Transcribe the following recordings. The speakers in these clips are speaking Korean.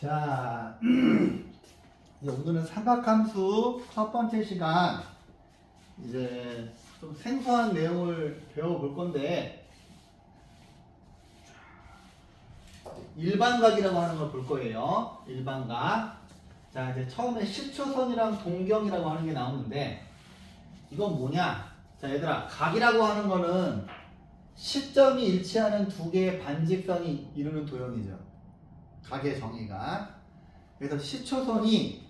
자, 이제 오늘은 삼각함수 첫 번째 시간 이제 좀 생소한 내용을 배워볼 건데 일반각이라고 하는 걸 볼 거예요. 일반각. 자, 이제 처음에 시초선이랑 동경이라고 하는 게 나오는데 이건 뭐냐? 자, 얘들아, 각이라고 하는 거는 시점이 일치하는 두 개의 반직선이 이루는 도형이죠. 각의 정의가. 그래서 시초선은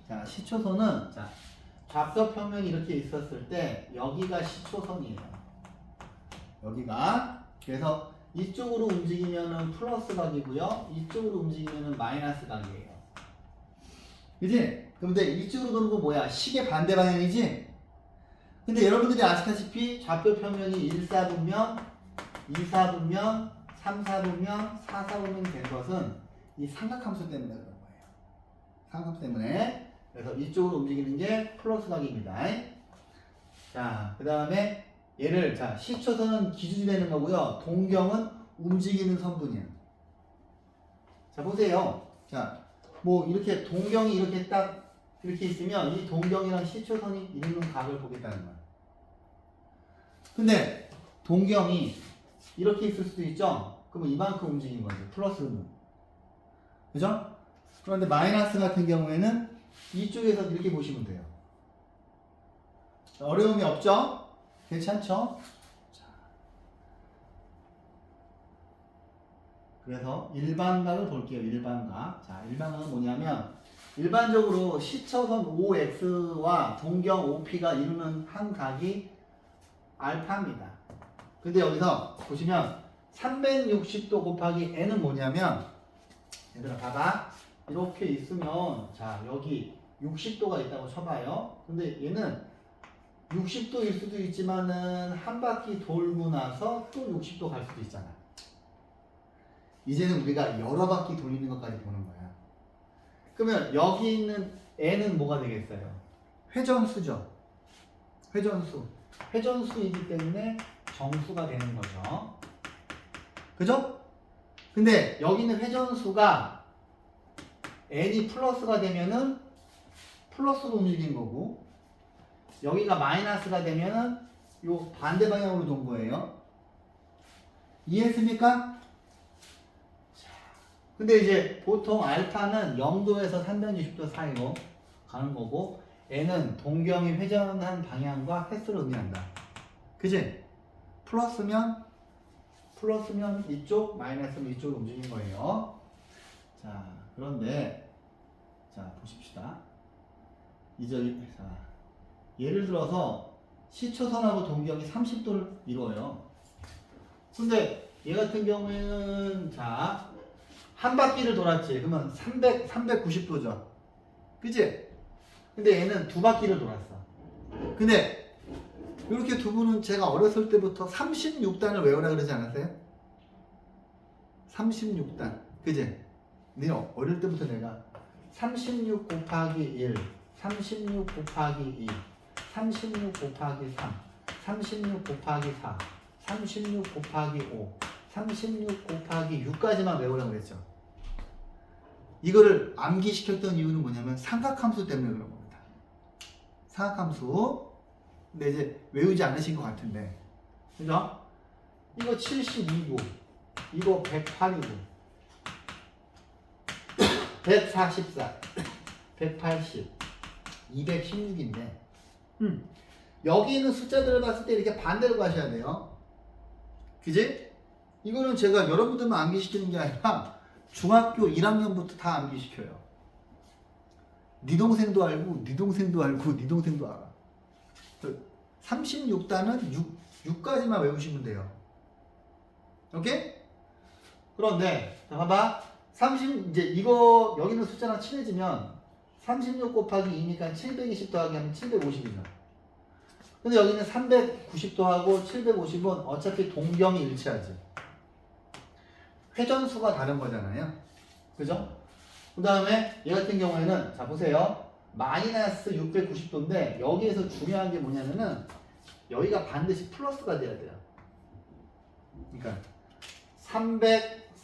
좌표 평면이 이렇게 있었을 때 여기가 시초선이에요. 여기가. 그래서 이쪽으로 움직이면은 플러스 각이고요. 이쪽으로 움직이면은 마이너스 각이에요. 그지? 근데 이쪽으로 도는 거 뭐야? 식의 반대 방향이지? 근데 여러분들이 아시다시피 좌표 평면이 1사분면, 2사분면, 3사분면, 4사분면이 된 것은 이 삼각함수 때문에 그런 거예요. 삼각함수 때문에. 그래서 이쪽으로 움직이는 게 플러스 각입니다. 자, 그 다음에 얘를, 자, 시초선은 기준이 되는 거고요. 동경은 움직이는 선분이야. 자, 보세요. 자, 뭐 이렇게 동경이 이렇게 딱 이렇게 있으면 이 동경이랑 시초선이 이루는 각을 보겠다는 거야. 근데 동경이 이렇게 있을 수도 있죠? 그러면 이만큼 움직인 거죠. 플러스는. 그죠? 그런데 마이너스 같은 경우에는 이쪽에서 이렇게 보시면 돼요. 어려움이 없죠? 괜찮죠? 자. 그래서 일반각을 볼게요. 일반각. 자, 일반각은 뭐냐면 일반적으로 시초선 OX와 동경 OP가 이루는 한 각이 알파입니다. 근데 여기서 보시면 360도 곱하기 n은 뭐냐면 얘들아 봐봐. 이렇게 있으면 자 여기 60도가 있다고 쳐봐요. 근데 얘는 60도일 수도 있지만은 한 바퀴 돌고 나서 또 60도 갈 수도 있잖아. 이제는 우리가 여러 바퀴 돌리는 것까지 보는 거야. 그러면 여기 있는 n은 뭐가 되겠어요? 회전수죠. 회전수이기 때문에 정수가 되는 거죠. 그죠? 근데 여기 있는 회전수가 n이 플러스가 되면은 플러스로 움직인 거고 여기가 마이너스가 되면은 요 반대 방향으로 돈 거예요. 이해했습니까? 근데 이제 보통 알파는 0도에서 360도 사이로 가는 거고 n은 동경이 회전한 방향과 횟수를 의미한다. 그치? 플러스면 이쪽, 마이너스면 이쪽으로 움직인 거예요. 자, 그런데 자, 보십시다. 자, 예를 들어서 시초선하고 동경이 30도를 이루어요. 근데 얘 같은 경우에는 자, 한 바퀴를 돌았지. 그러면 390도죠. 그치? 근데 얘는 두 바퀴를 돌았어. 근데 이렇게 두 분은 제가 어렸을 때부터 36단을 외우라 그러지 않았어요? 36단. 그지? 네 어릴 때부터 내가 36 곱하기 1, 36 곱하기 2, 36 곱하기 3, 36 곱하기 4, 36 곱하기 5, 36 곱하기 6까지만 외우라고 그랬죠. 이거를 암기시켰던 이유는 뭐냐면 삼각함수 때문에 그런 겁니다. 삼각함수. 근데 이제 외우지 않으신 것 같은데. 그죠? 이거 72고, 이거 108이고, 144, 180, 216인데, 여기 있는 숫자들을 봤을 때 이렇게 반대로 가셔야 돼요. 그지? 이거는 제가 여러분들만 암기시키는 게 아니라 중학교 1학년부터 다 암기시켜요. 네 동생도 알고, 네 동생도 알고, 네 동생도 알아. 36단은 6까지만 외우시면 돼요. 오케이? 그런데, 자, 봐봐. 이제 이거, 여기 있는 숫자랑 친해지면 36 곱하기 2니까 720 더하기 하면 750이죠. 근데 여기는 390도하고 750은 어차피 동경이 일치하지. 회전수가 다른 거잖아요. 그죠? 그 다음에 얘 같은 경우에는, 자, 보세요. 마이너스 690도인데, 여기에서 중요한 게 뭐냐면은, 여기가 반드시 플러스가 돼야 돼요. 그러니까,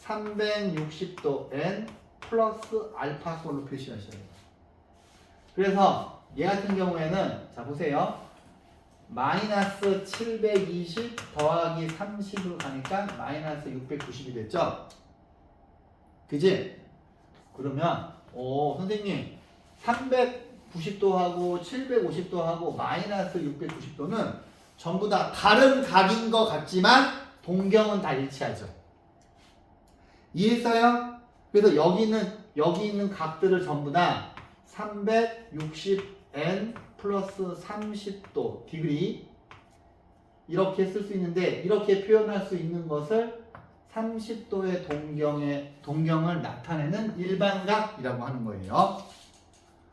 360도 n 플러스 알파 걸로 표시하셔야 돼요. 그래서 얘 같은 경우에는 자 보세요. 마이너스 720 더하기 30으로 가니까 마이너스 690이 됐죠? 그지? 그러면 선생님 390도 하고 750도 하고 마이너스 690도는 전부 다 다른 각인 것 같지만 동경은 다 일치하죠. 이해했어요? 그래서 여기 있는 각들을 전부 다 360n 플러스 30도 디그리 이렇게 쓸 수 있는데 이렇게 표현할 수 있는 것을 30도의 동경을 나타내는 일반각이라고 하는 거예요.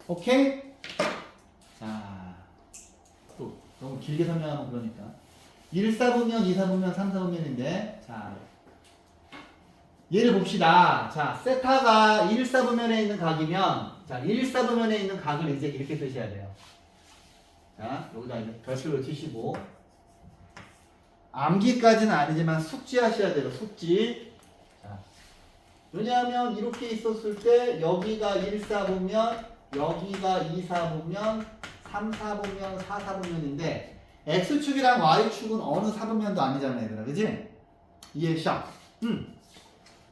오케이? 자, 또 너무 길게 설명하면 그러니까 1사분면, 2사분면, 3사분면인데 자 얘를 봅시다. 자, 세타가 1사분면에 있는 각이면 자, 1사분면에 있는 각을 이제 이렇게 쓰셔야 돼요. 자, 여기다 이제 별표를 치시고 암기까지는 아니지만 숙지하셔야 돼요. 숙지. 자, 왜냐하면 이렇게 있었을 때 여기가 1사분면, 여기가 2사분면, 3사분면, 4사분면인데 X축이랑 Y축은 어느 사분면도 아니잖아요. 얘들아. 그지? 이해했어?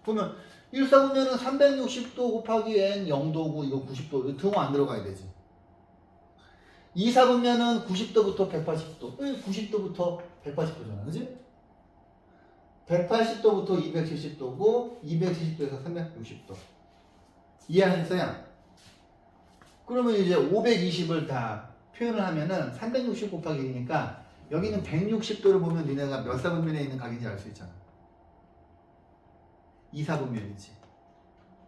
보면 1사분면은 360도 곱하기 n 0도고 이거 90도 이거 등호 안 들어가야 되지. 2사분면은 90도부터 180도 90도부터 180도잖아. 그지? 180도부터 270도고 270도에서 360도 이해하셨어요? 그러면 이제 520을 다 표현을 하면은 360 곱하기 1이니까 여기는 160도를 보면 니네가 몇 사분면에 있는 각인지 알 수 있잖아. 2사분면이지.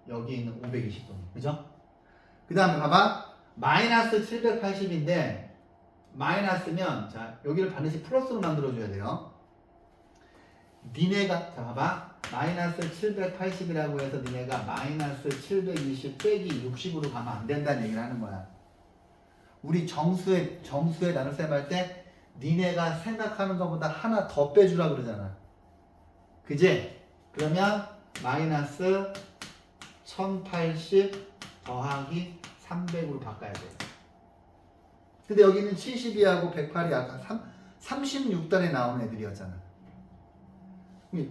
여기 있는 520도는. 그죠? 그 다음에 봐봐. 마이너스 780인데 마이너스면 자 여기를 반드시 플러스로 만들어줘야 돼요. 니네가 자 봐봐. 마이너스 780이라고 해서 니네가 마이너스 720 빼기 60으로 가면 안 된다는 얘기를 하는 거야. 우리 정수에 나눗셈 할 때 니네가 생각하는 것보다 하나 더 빼주라 그러잖아. 그지? 그러면 마이너스 1080 더하기 300으로 바꿔야 돼. 근데 여기는 72하고 108이 아까 36단에 나온 애들이었잖아.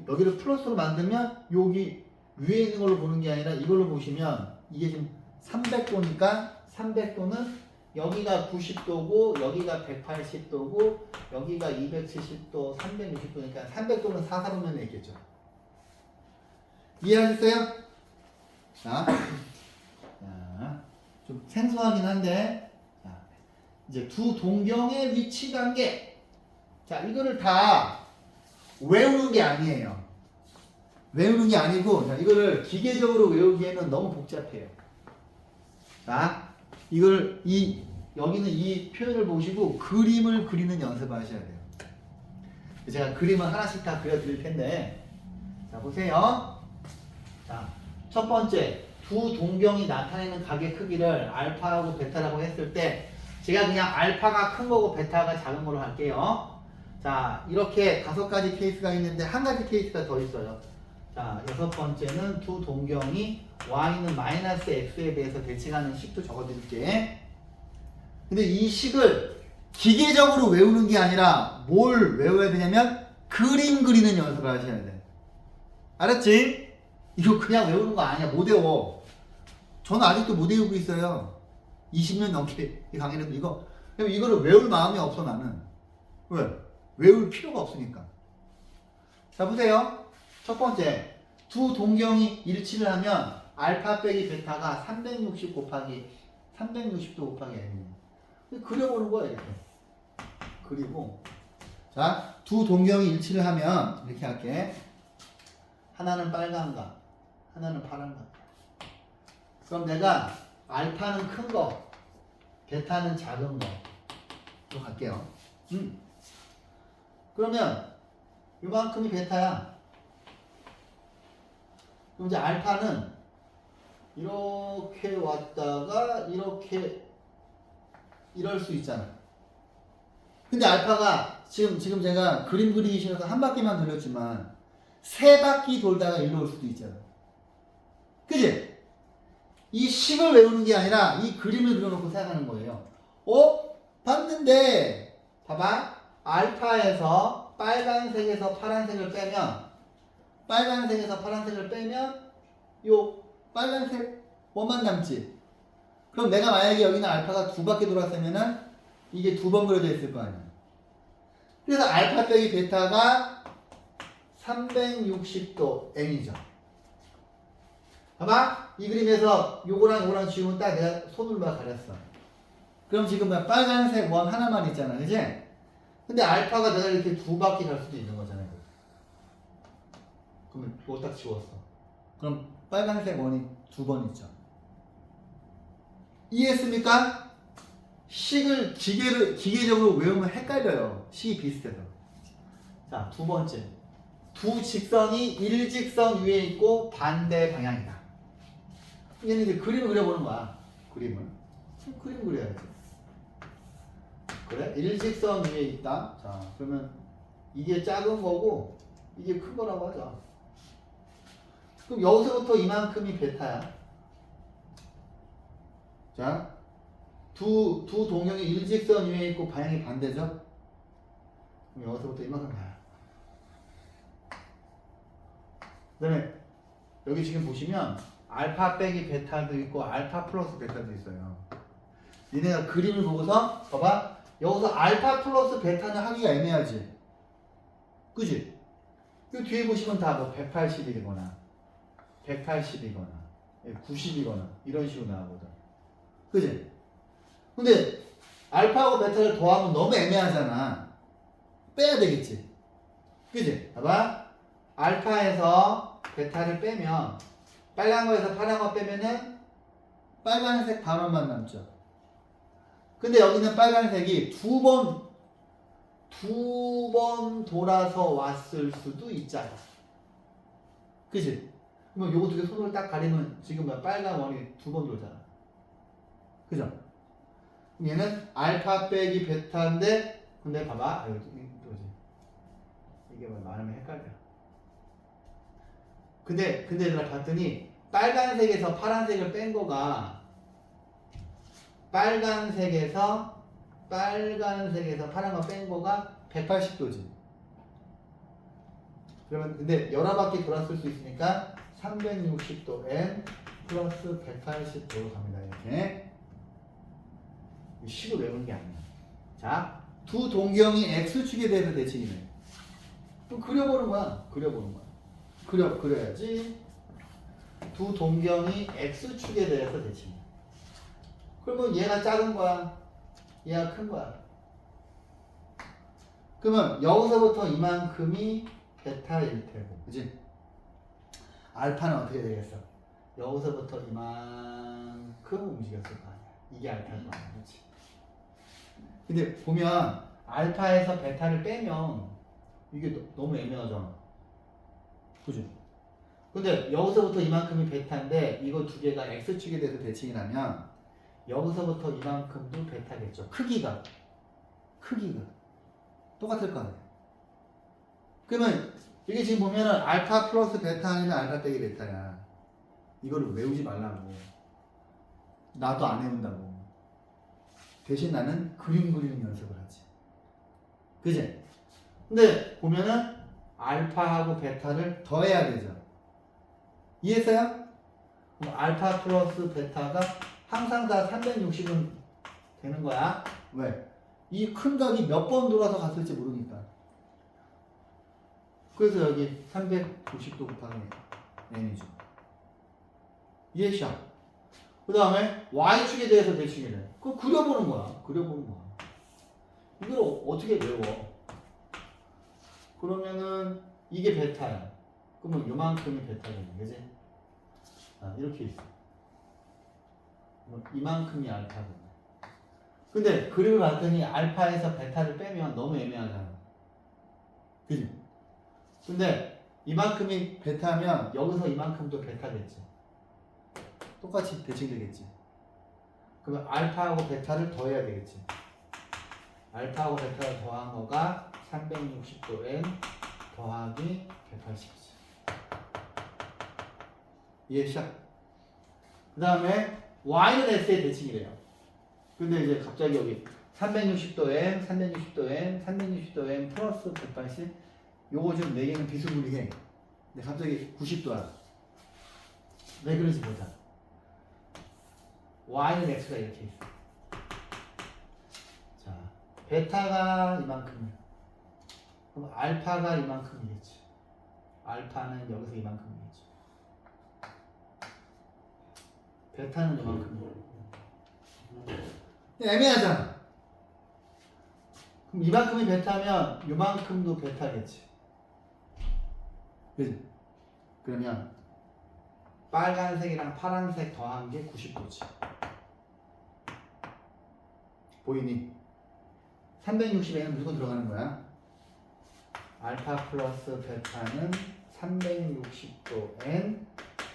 여기를 플러스로 만들면 여기 위에 있는 걸로 보는 게 아니라 이걸로 보시면 이게 지금 300도니까 300도는 여기가 90도고 여기가 180도고 여기가 270도 360도니까 300도는 4사분면에 있겠죠. 이해하셨어요? 자, 좀 생소하긴 한데 자, 이제 두 동경의 위치 관계. 자, 이거를 다 외우는 게 아니에요. 외우는 게 아니고 자, 이거를 기계적으로 외우기에는 너무 복잡해요. 자, 이걸 여기는 이 표현을 보시고 그림을 그리는 연습을 하셔야 돼요. 제가 그림을 하나씩 다 그려드릴 텐데 자, 보세요. 자, 첫 번째 두 동경이 나타내는 각의 크기를 알파하고 베타라고 했을 때 제가 그냥 알파가 큰 거고 베타가 작은 걸로 할게요. 자, 이렇게 5가지 케이스가 있는데 한 가지 케이스가 더 있어요. 자, 6번째는 두 동경이 y는 마이너스 x에 대해서 대칭하는 식도 적어드릴게. 근데 이 식을 기계적으로 외우는 게 아니라 뭘 외워야 되냐면 그림 그리는 연습을 하셔야 돼. 알았지? 이거 그냥 외우는 거 아니야. 못 외워. 저는 아직도 못 외우고 있어요. 20년 넘게 이 강의를 이거를 외울 마음이 없어 나는. 왜? 외울 필요가 없으니까. 자, 보세요. 첫 번째, 두 동경이 일치를 하면 알파 빼기 베타가 360 곱하기 360도 곱하기 n이에요. 그려보는 거야 이렇게. 그리고 자, 두 동경이 일치를 하면 이렇게 할게. 하나는 빨간 각, 하나는 파란 각. 그럼 내가 알파는 큰 거, 베타는 작은 거로 갈게요. 그러면 이만큼이 베타야. 그럼 이제 알파는 이렇게 왔다가 이렇게 이럴 수 있잖아. 근데 알파가 지금 제가 그림 그리기 싫어서 한 바퀴만 돌렸지만 3바퀴 돌다가 일로 올 수도 있잖아. 그지? 이 식을 외우는 게 아니라 이 그림을 그려놓고 생각하는 거예요. 봤는데 봐봐. 알파에서 빨간색에서 파란색을 빼면 요 빨간색 원만 남지. 그럼 내가 만약에 여기는 알파가 두 바퀴 돌았으면은 이게 두 번 그려져 있을 거 아니야. 그래서 알파 빼기 베타가 360도 n이죠. 봐봐. 이 그림에서 요거랑 지우면 딱 내가 손으로 가렸어. 그럼 지금 빨간색 원 하나만 있잖아. 그지? 근데 알파가 내가 이렇게 두 바퀴 갈 수도 있는 거잖아. 그러면 이거 딱 지웠어. 그럼 빨간색 원이 두 번 있죠. 이해했습니까? 식을 기계적으로 외우면 헷갈려요. 식이 비슷해서. 자, 두 번째. 두 직선이 일직선 위에 있고 반대 방향이다. 얘는 이제 그림을 그려보는 거야. 그림 그려야지. 그래? 일직선 위에 있다. 자, 그러면 이게 작은 거고 이게 큰 거라고 하자. 그럼 여기서부터 이만큼이 베타야. 자, 두 동형이 일직선 위에 있고 방향이 반대죠? 그럼 여기서부터 이만큼 가요. 그 다음에 여기 지금 보시면 알파 빼기 베타도 있고 알파 플러스 베타도 있어요. 얘네가 그림을 보고서 봐봐. 여기서 알파 플러스 베타는 하기가 애매하지. 그지? 이 뒤에 보시면 다 뭐 180이거나 180이거나 90이거나 이런 식으로 나오거든. 그지? 근데 알파하고 베타를 더하면 너무 애매하잖아. 빼야 되겠지. 그지? 봐봐. 알파에서 베타를 빼면 빨간 거에서 파란 거 빼면은 빨간색 반원만 남죠. 근데 여기는 빨간색이 두 번 돌아서 왔을 수도 있잖아. 그지? 그러면 요거 두 개 손으로 딱 가리면 지금 빨간 원이 두 번 돌잖아. 그죠? 얘는 알파 빼기 베타인데 근데 봐봐. 이게 뭐 말하면 헷갈려. 근데 내가 봤더니 빨간색에서 파란색을 뺀 거가 빨간색에서 파란 거 뺀 거가 180도지. 그러면 근데 여러 바퀴 돌았을 수 있으니까 360도 n 플러스 180도로 갑니다. 이렇게. 식을 외우는 게 아니야. 자, 두 동경이 x축에 대해서 대칭이네. 그럼 그려보는 거야. 그려야지. 두 동경이 x축에 대해서 대칭이야. 그러면 얘가 작은 거야. 얘가 큰 거야. 그러면 여기서부터 이만큼이 베타일 테고, 그지? 알파는 어떻게 되겠어? 여기서부터 이만큼 움직였을 거 아니야. 이게 알파일 거 아니야, 그렇지? 근데 보면 알파에서 베타를 빼면 이게 너무 애매하잖아. 그지? 근데 여기서부터 이만큼이 베타인데 이거 두 개가 x축에 대해서 대칭이라면 여기서부터 이만큼도 베타겠죠. 크기가 똑같을 거 아니야. 그러면 이게 지금 보면은 알파 플러스 베타 아니면 알파 빼기 베타야. 이거를 외우지 말라고. 나도 안 외운다고. 대신 나는 그림 그리는 연습을 하지. 그지? 근데 보면은 알파하고 베타를 더해야 되죠. 이해했어요? 그럼 알파 플러스 베타가 항상 다 360은 되는 거야. 왜? 이 큰 각이 몇 번 돌아서 갔을지 모르니까. 그래서 여기 390도 곱하기 n이죠. 이해했죠? 그 다음에 y축에 대해서 대칭이래. 그거 그려보는 거야. 이걸 어떻게 외워? 그러면은 이게 베타야. 그러면 요만큼이 베타겠네. 그지? 이렇게 있어. 이만큼이 알파거든. 근데 그림을 봤더니 알파에서 베타를 빼면 너무 애매하잖아. 그지? 근데 이만큼이 베타면 여기서 이만큼도 베타겠지. 똑같이 대칭되겠지. 그러면 알파하고 베타를 더해야 되겠지. 알파하고 베타를 더한 거가 360도 n 더하기 180이지. 이해했어? 그 다음에 y는 x의 대칭이래요. 근데 이제 갑자기 여기 360도 n, 360도 n, 360도 n 플러스 180 요거 좀 4개는 비스무리해. 근데 갑자기 90도야. 왜 그런지 보자. y는 x가 이렇게 있어. 자, 베타가 이만큼이야. 그럼 알파가 이만큼이겠지. 알파는 여기서 이만큼이겠지. 베타는 이만큼이야. 애매하잖아. 그럼 이만큼이 베타면 이만큼도 베타겠지. 그지? 그러면 빨간색이랑 파란색 더한 게 90도지. 보이니? 360에는 무조건 들어가는 거야. 알파 플러스 베타는 360도 n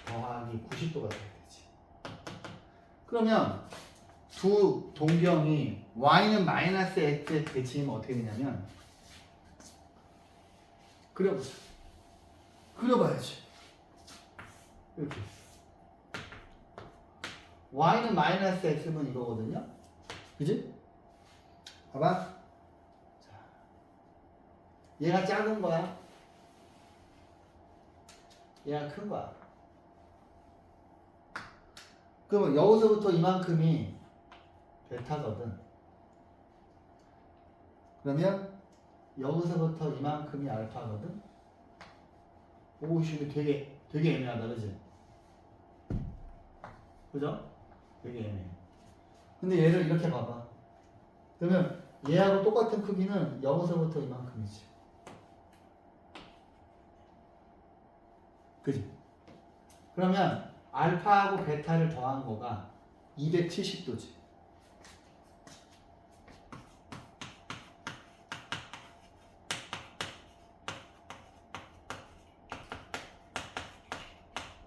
더하기 90도가 돼야 되지. 그러면 두 동경이 y는 마이너스 x에 대칭이면 어떻게 되냐면 그려보자. 그려봐야지. 이렇게 y는 마이너스 x면 이거거든요. 그지? 봐봐. 자, 얘가 작은 거야. 얘가 큰 거야. 그러면 여기서부터 이만큼이 베타거든. 그러면 여기서부터 이만큼이 알파거든. 오, 이거 되게 애매하다, 그지? 그죠? 되게 애매해. 근데 얘를 이렇게 봐봐. 그러면 얘하고 똑같은 크기는 여기서부터 이만큼이지. 그지? 그러면 알파하고 베타를 더한 거가 270도지.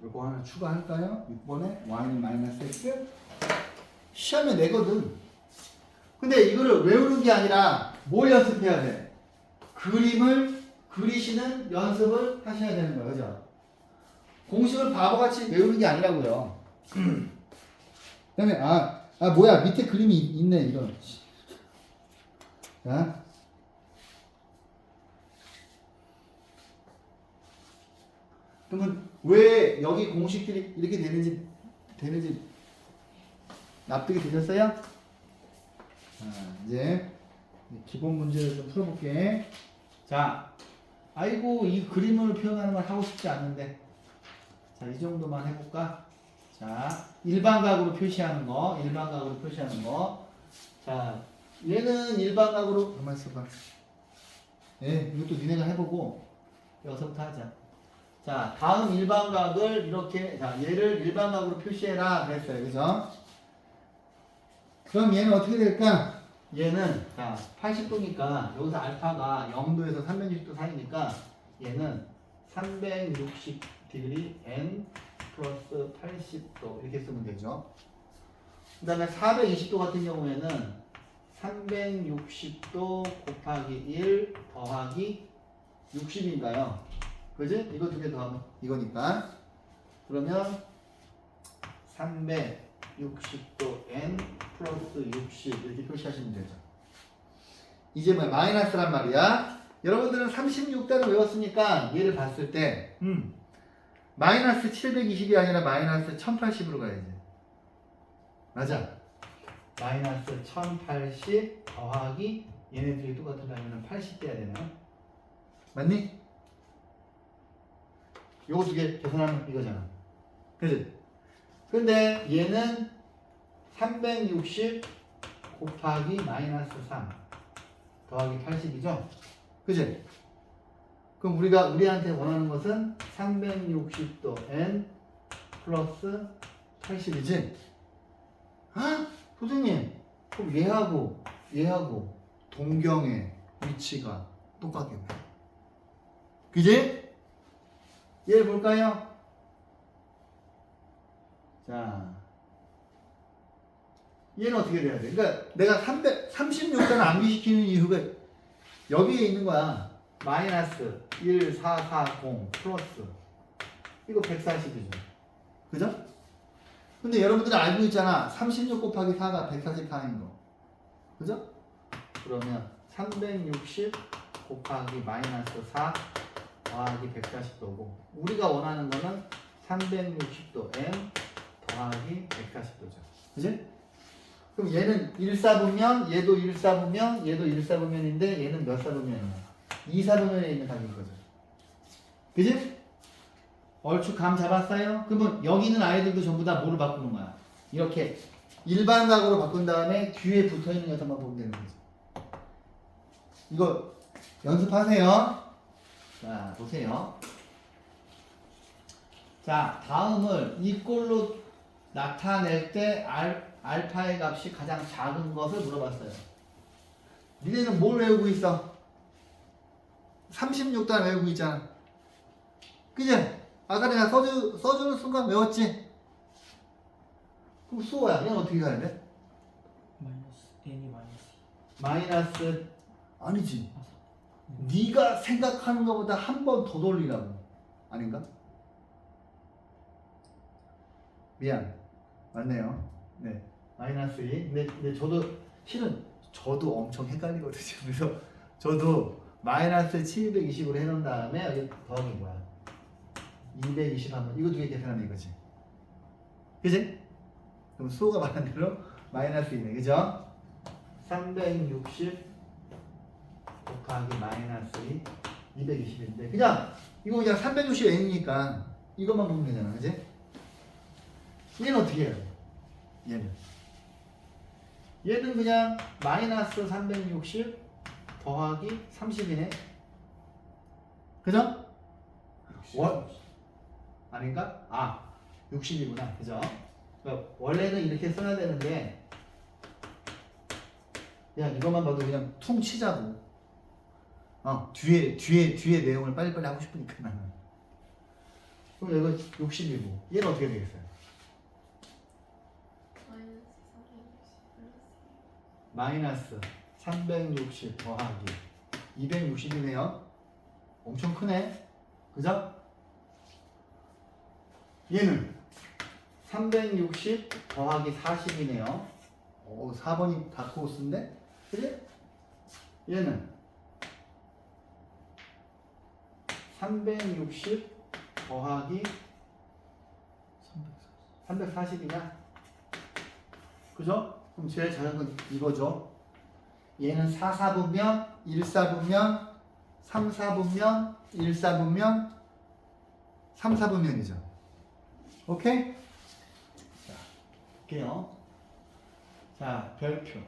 이거 하나 추가할까요? 6번에 y는 마이너스 x 시험에 내거든. 근데 이거를 외우는 게 아니라 뭘 연습해야 돼? 그림을 그리시는 연습을 하셔야 되는 거예요. 그죠? 공식을 바보같이 외우는 게 아니라고요. 그 다음에 뭐야 밑에 그림이 있네 이거. 자, 그러면 왜 여기 공식들이 이렇게 되는지 납득이 되셨어요? 자, 이제 기본 문제를 좀 풀어볼게. 자, 아이고 이 그림을 표현하는 걸 하고 싶지 않은데, 자, 이 정도만 해볼까? 자, 일반각으로 표시하는 거, 일반각으로 표시하는 거. 자, 얘는 일반각으로 가만 있어봐. 예, 이것도 니네가 해보고 여기서부터 하자. 자, 다음 일반각을 이렇게, 자, 얘를 일반각으로 표시해라 그랬어요. 그죠? 그럼 얘는 어떻게 될까? 얘는, 자, 80도니까 여기서 알파가 0도에서 360도 사이니까 얘는 360° n 플러스 80도 이렇게 쓰면 되죠. 그 다음에 420도 같은 경우에는 360도 곱하기 1 더하기 60인가요? 그지? 이거 두 개 더하면 이거니까. 그러면 360도 n 플러스 60 이렇게 표시하시면 되죠. 이제 뭐 마이너스란 말이야. 여러분들은 36단을 외웠으니까 얘를 봤을 때 마이너스 720이 아니라 마이너스 1080으로 가야지. 맞아. 마이너스 1080 더하기 얘네들이 똑같으려면 80 돼야 되나요? 맞니? 요거 두 개 계산하면 이거잖아. 그치? 근데 얘는 360 곱하기 마이너스 3 더하기 80이죠? 그치? 그럼 우리한테 원하는 것은 360도 n 플러스 80이지? 아? 선생님, 그럼 얘하고 동경의 위치가 똑같겠네. 그지? 얘를 볼까요? 자, 얘는 어떻게 돼야 돼? 그러니까 내가 36단을 암기시키는 이유가 여기에 있는 거야. 마이너스 1440 플러스 이거 140이죠. 그죠? 근데 여러분들이 알고 있잖아. 36 곱하기 4가 144인 거. 그죠? 그러면 360 곱하기 마이너스 4 더하기 140도고 우리가 원하는 거는 360도 n 더하기 140도죠. 그지? 그럼 얘는 1사분면, 얘도 1사분면, 얘도 1사분면인데 얘는 몇 사분면이야? 2사분면에 있는 각인 거죠. 그지? 얼추 감 잡았어요? 그러면 여기 있는 아이들도 전부 다 뭐로 바꾸는 거야? 이렇게 일반 각으로 바꾼 다음에 뒤에 붙어있는 것만 보면 되는 거죠. 이거 연습하세요. 자, 보세요. 자, 다음을 이 꼴로 나타낼 때 알파의 값이 가장 작은 것을 물어봤어요. 니네는 뭘 외우고 있어? 36단 외우고 있잖아. 그지? 아까 내가 써주는 순간 외웠지? 그럼 수호야. 얘는 어떻게 가야 돼? 마이너스 n이 마이너스 아니지. 네가 생각하는 것보다 한 번 더 돌리라고. 아닌가? 미안. 맞네요. 네. 마이너스 2. 근데 저도 실은 저도 엄청 헷갈리거든요. 그래서 저도 마이너스 720으로 해놓은 다음에 여기 더하기 뭐야? 220 하면 이거 두 개 계산하면 이거지. 그지? 그럼 수호가 말한 대로 마이너스 2네. 그죠? 360 곱하기 마이너스 2 220인데 그냥 이거 그냥 360n이니까 이것만 보면 되잖아. 그지? 얘는 어떻게 해요? 얘는 그냥 마이너스 360 더하기 30이네. 그죠? 아닌가? 아 60이구나. 그죠? 그러니까 원래는 이렇게 써야 되는데 그냥 이것만 봐도 그냥 퉁 치자고. 뒤에 내용을 빨리빨리 하고 싶으니까 나는. 그럼 이거 60이고 얘는 어떻게 되겠어요? 마이너스 360 더하기 260이네요. 엄청 크네. 그죠? 얘는 360 더하기 40이네요. 오, 4번이 다크호스인데? 그지? 얘는 360 더하기 340이냐? 그죠? 그럼 제일 작은 건 이거죠. 얘는 4사분면, 1사분면, 3사분면, 1사분면, 3사분면이죠. 오케이? 자, 볼게요. 자, 별표.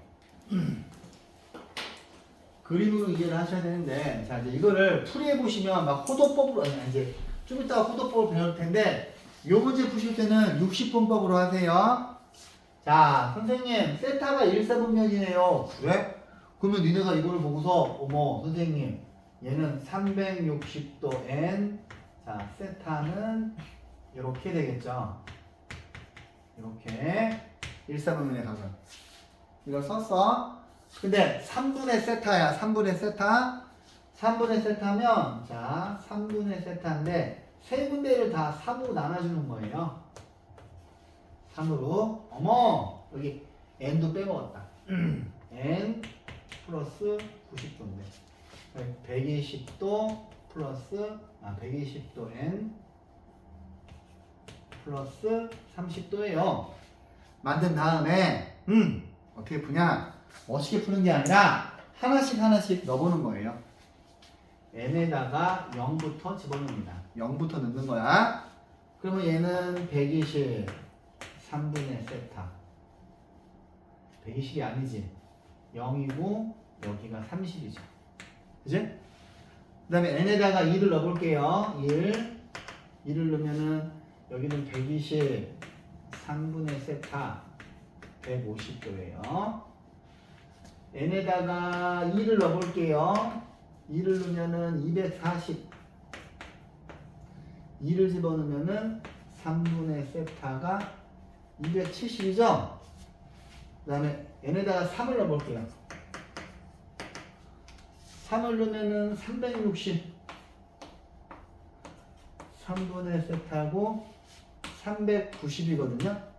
그림으로 이해를 하셔야 되는데, 자, 이제 이거를 풀이해 보시면 막 호도법으로, 아니, 이제 좀 이따가 호도법을 배울 텐데, 요 문제 푸실 때는 60분법으로 하세요. 자, 선생님, 세타가 1사분면이네요. 그래? 그러면 니네가 이걸 보고서, 어머, 선생님, 얘는 360도 n, 자, 세타는 이렇게 되겠죠. 이렇게 1사분면의 각은. 이걸 썼어. 근데 3분의 세타야. 3분의 세타. 3분의 세타면, 자, 3분의 세타인데, 세 군데를 다 3으로 나눠주는 거예요. 3으로. 어머! 여기 n도 빼먹었다. n 플러스 90도인데. 120도 플러스, 120도 n 플러스 30도예요. 만든 다음에, 어떻게 푸냐? 멋있게 푸는 게 아니라, 하나씩 넣어보는 거예요. n에다가 0부터 집어넣습니다. 0부터 넣는 거야. 그러면 얘는 120, 3분의 세타. 120이 아니지. 0이고 여기가 30이죠. 그지? 그 다음에 n에다가 2를 넣어볼게요. 1을 넣으면은 여기는 120, 3분의 세타, 150도예요. n에다가 2를 넣어볼게요. 2를 넣으면은 240. 2를 집어넣으면은 3분의 세타가 270이죠? 그 다음에 n에다가 3을 넣어볼게요. 3을 넣으면은 360. 3분의 세타고 390이거든요?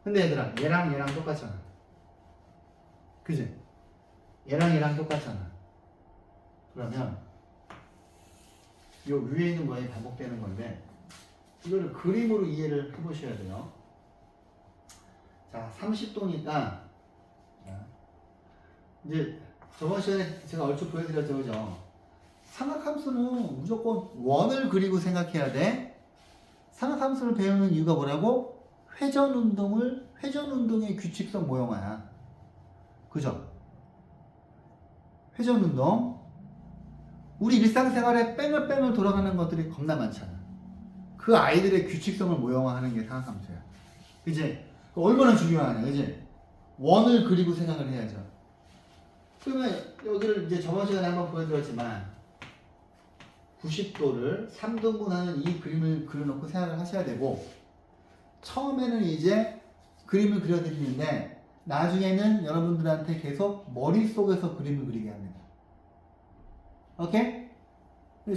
근데 얘들아 얘랑 얘랑 똑같잖아. 그지? 얘랑 얘랑 똑같잖아. 그러면 요 위에 있는 거에 반복되는 건데 이거를 그림으로 이해를 해보셔야 돼요. 자 30도니까 이제 저번 시간에 제가 얼추 보여드렸죠, 그죠? 삼각함수는 무조건 원을 그리고 생각해야 돼. 삼각함수를 배우는 이유가 뭐라고? 회전운동의 규칙성 모형화야. 그죠? 회전운동. 우리 일상생활에 뺑글뺑글 돌아가는 것들이 겁나 많잖아. 그 아이들의 규칙성을 모형화하는 게 삼각함수야. 그지? 얼마나 중요하냐, 그지? 원을 그리고 생각을 해야죠. 그러면 여기를 이제 저번 시간에 한번 보여드렸지만 90도를 3등분하는 이 그림을 그려놓고 생각을 하셔야 되고 처음에는 이제 그림을 그려드리는데 나중에는 여러분들한테 계속 머릿속에서 그림을 그리게 합니다. 오케이?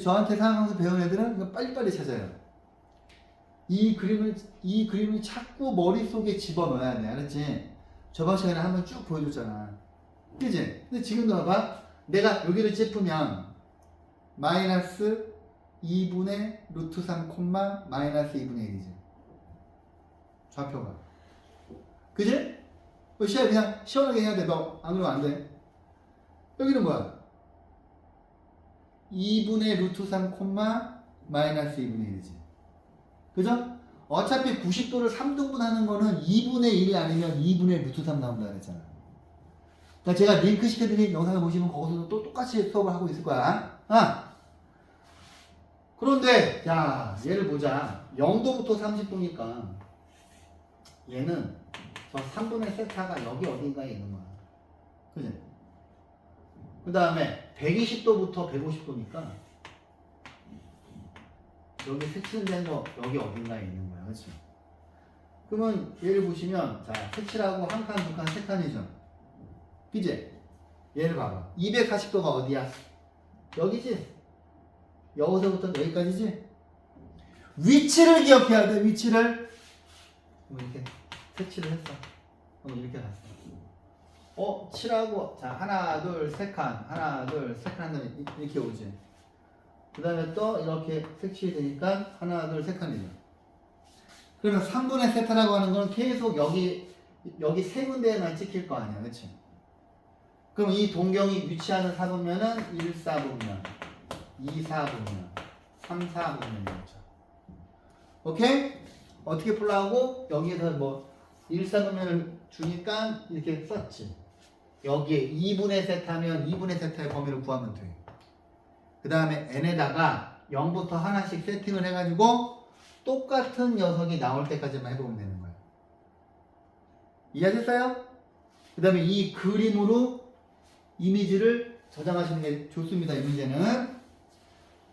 저한테 상황에서 배운 애들은 이거 빨리빨리 찾아요. 이 그림을 자꾸 머릿속에 집어넣어야 돼. 알았지? 저번 시간에 한번 쭉 보여줬잖아. 그치? 근데 지금도 봐봐. 내가 여기를 짚으면 마이너스 2분의 루트 3 콤마 마이너스 2분의 1이지. 좌표가. 그치? 그냥 시원하게 해야 돼. 너 안 그러면 안 돼. 여기는 뭐야? 2분의 루트 3 콤마 마이너스 2분의 1이지. 그죠? 어차피 90도를 3등분 하는 거는 2분의 1이 아니면 2분의 루트 3 나온다 그랬잖아. 그러니까 제가 링크 시켜드린 영상을 보시면 거기서도 또 똑같이 수업을 하고 있을 거야. 그런데 야 얘를 보자. 0도부터 30도니까 얘는 저 3분의 세타가 여기 어딘가에 있는 거야. 그지? 그 다음에 120도부터 150도니까 여기 색칠된 거 여기 어딘가에 있는 거야. 그치? 그러면 얘를 보시면 자 색칠하고 한 칸, 두 칸, 세 칸이죠. 그지? 얘를 봐봐. 240도가 어디야? 여기지? 여기서부터 여기까지지? 위치를 기억해야 돼. 위치를 이렇게 색칠을 했어. 이렇게 갔어. 칠하고 자 하나 둘 세 칸 하나 둘 세 칸 이렇게 오지. 그 다음에 또 이렇게 색칠이 되니까 하나 둘 세 칸이죠. 그러면 3분의 세타라고 하는 건 계속 여기 세 군데에만 찍힐 거 아니야. 그치? 그럼 이 동경이 위치하는 사분면은 1, 4분면 2, 4분면 3, 4분면이었죠. 오케이? 어떻게 풀라고? 여기에서 뭐 1, 4분면을 주니까 이렇게 썼지. 여기에 2분의 세타면 2분의 세타의 범위를 구하면 돼. 그 다음에 n에다가 0부터 하나씩 세팅을 해가지고 똑같은 녀석이 나올 때까지만 해보면 되는 거야. 이해하셨어요? 그 다음에 이 그림으로 이미지를 저장하시는 게 좋습니다. 이 문제는.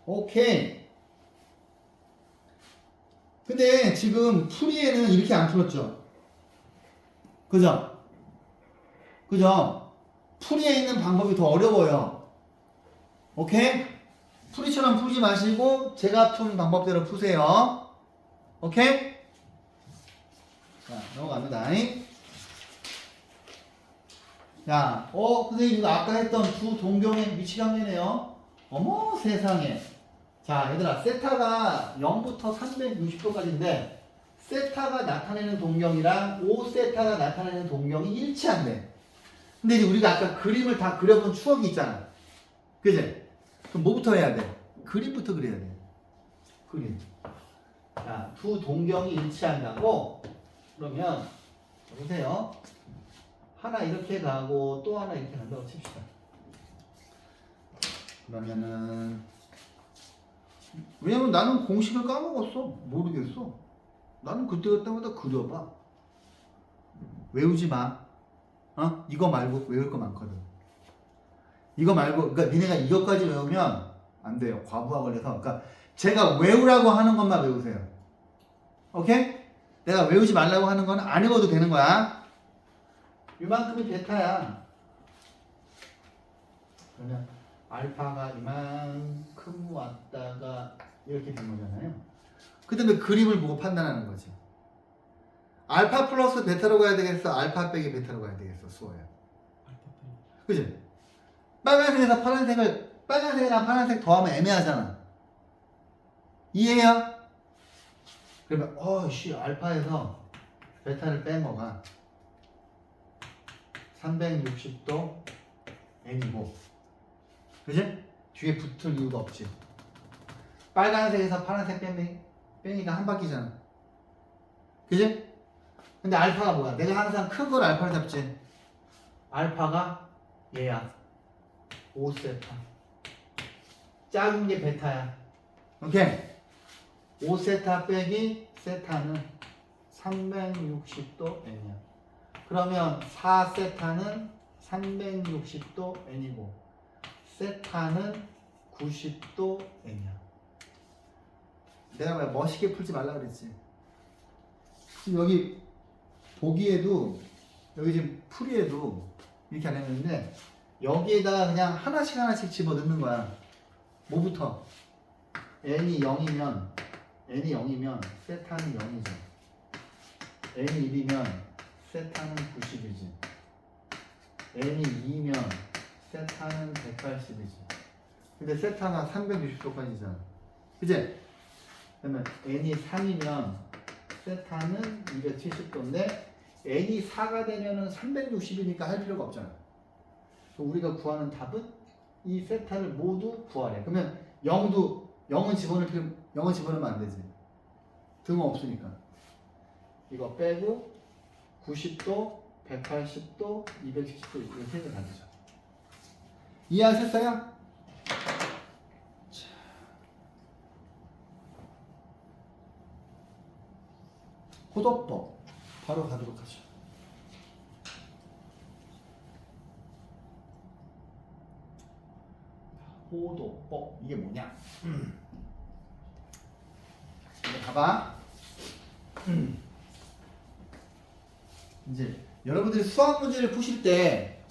오케이. 근데 지금 풀이에는 이렇게 안 풀었죠? 그죠? 그죠? 풀이에 있는 방법이 더 어려워요. 오케이? 풀이처럼 풀지 마시고 제가 푼 방법대로 푸세요. 오케이? 자, 넘어갑니다. 자, 선생님 이거 아까 했던 두 동경의 위치관계네요. 어머 세상에. 자, 얘들아 세타가 0부터 360도까지인데 세타가 나타내는 동경이랑 5세타가 나타내는 동경이 일치한대. 근데 이제 우리가 아까 그림을 다 그려본 추억이 있잖아. 그지? 그럼 뭐부터 해야 돼? 그림부터 그려야 돼. 그림. 자, 두 동경이 일치한다고? 그러면 보세요. 하나 이렇게 가고 또 하나 이렇게 간다고 칩시다. 그러면은 왜냐면 나는 공식을 까먹었어. 모르겠어. 나는 그때그때마다 그려봐. 외우지 마. 이거 말고 외울 거 많거든. 이거 말고 그러니까 니네가 이것까지 외우면 안 돼요. 과부하 걸려서. 그러니까 제가 외우라고 하는 것만 외우세요. 오케이? 내가 외우지 말라고 하는 건 안 외워도 되는 거야. 이만큼이 베타야. 그러면 알파가 이만큼 왔다가 이렇게 된 거잖아요. 그 다음에 그림을 보고 판단하는 거지. 알파 플러스 베타로 가야 되겠어? 알파 빼기 베타로 가야 되겠어? 수호야. 알파 빼기. 그지? 빨간색에서 빨간색이랑 파란색 더하면 애매하잖아. 이해해요? 그러면 알파에서 베타를 빼먹어. 360도 n이고, 그지? 뒤에 붙을 이유가 없지. 빨간색에서 파란색 빼니까 한 바퀴잖아. 그지? 근데 알파가 뭐야? 내가 항상 큰 걸 알파를 잡지. 알파가 얘야. 5세타. 작은 게 베타야. 오케이. 5세타 빼기 세타는 360도 n이야. 그러면 4세타는 360도 n이고 세타는 90도 n이야. 내가 왜 멋있게 풀지 말라 그랬지. 지금 여기 보기에도 여기 지금 풀이에도 이렇게 안 했는데 여기에다가 그냥 하나씩 집어넣는 거야. 뭐부터? n이 0이면 세타는 0이죠. n이 1이면 세타는 90이지. n이 2면 세타는 180이지. 근데 세타가 360도까지잖아. 그치? 그러면 n이 3이면 세타는 270도인데 n이 4가 되면은 360이니까 할 필요가 없잖아. 우리가 구하는 답은 이 세타를 모두 구하래. 그러면 0은 집어넣으면 안 되지. 등은 없으니까. 이거 빼고 90도, 180도, 270도 이렇게 세개 다 되죠. 이해하셨어요? 호도법 바로 가도록 하죠. 호도법 이게 뭐냐? 봐봐. 이제 여러분들이 수학 문제를 푸실 때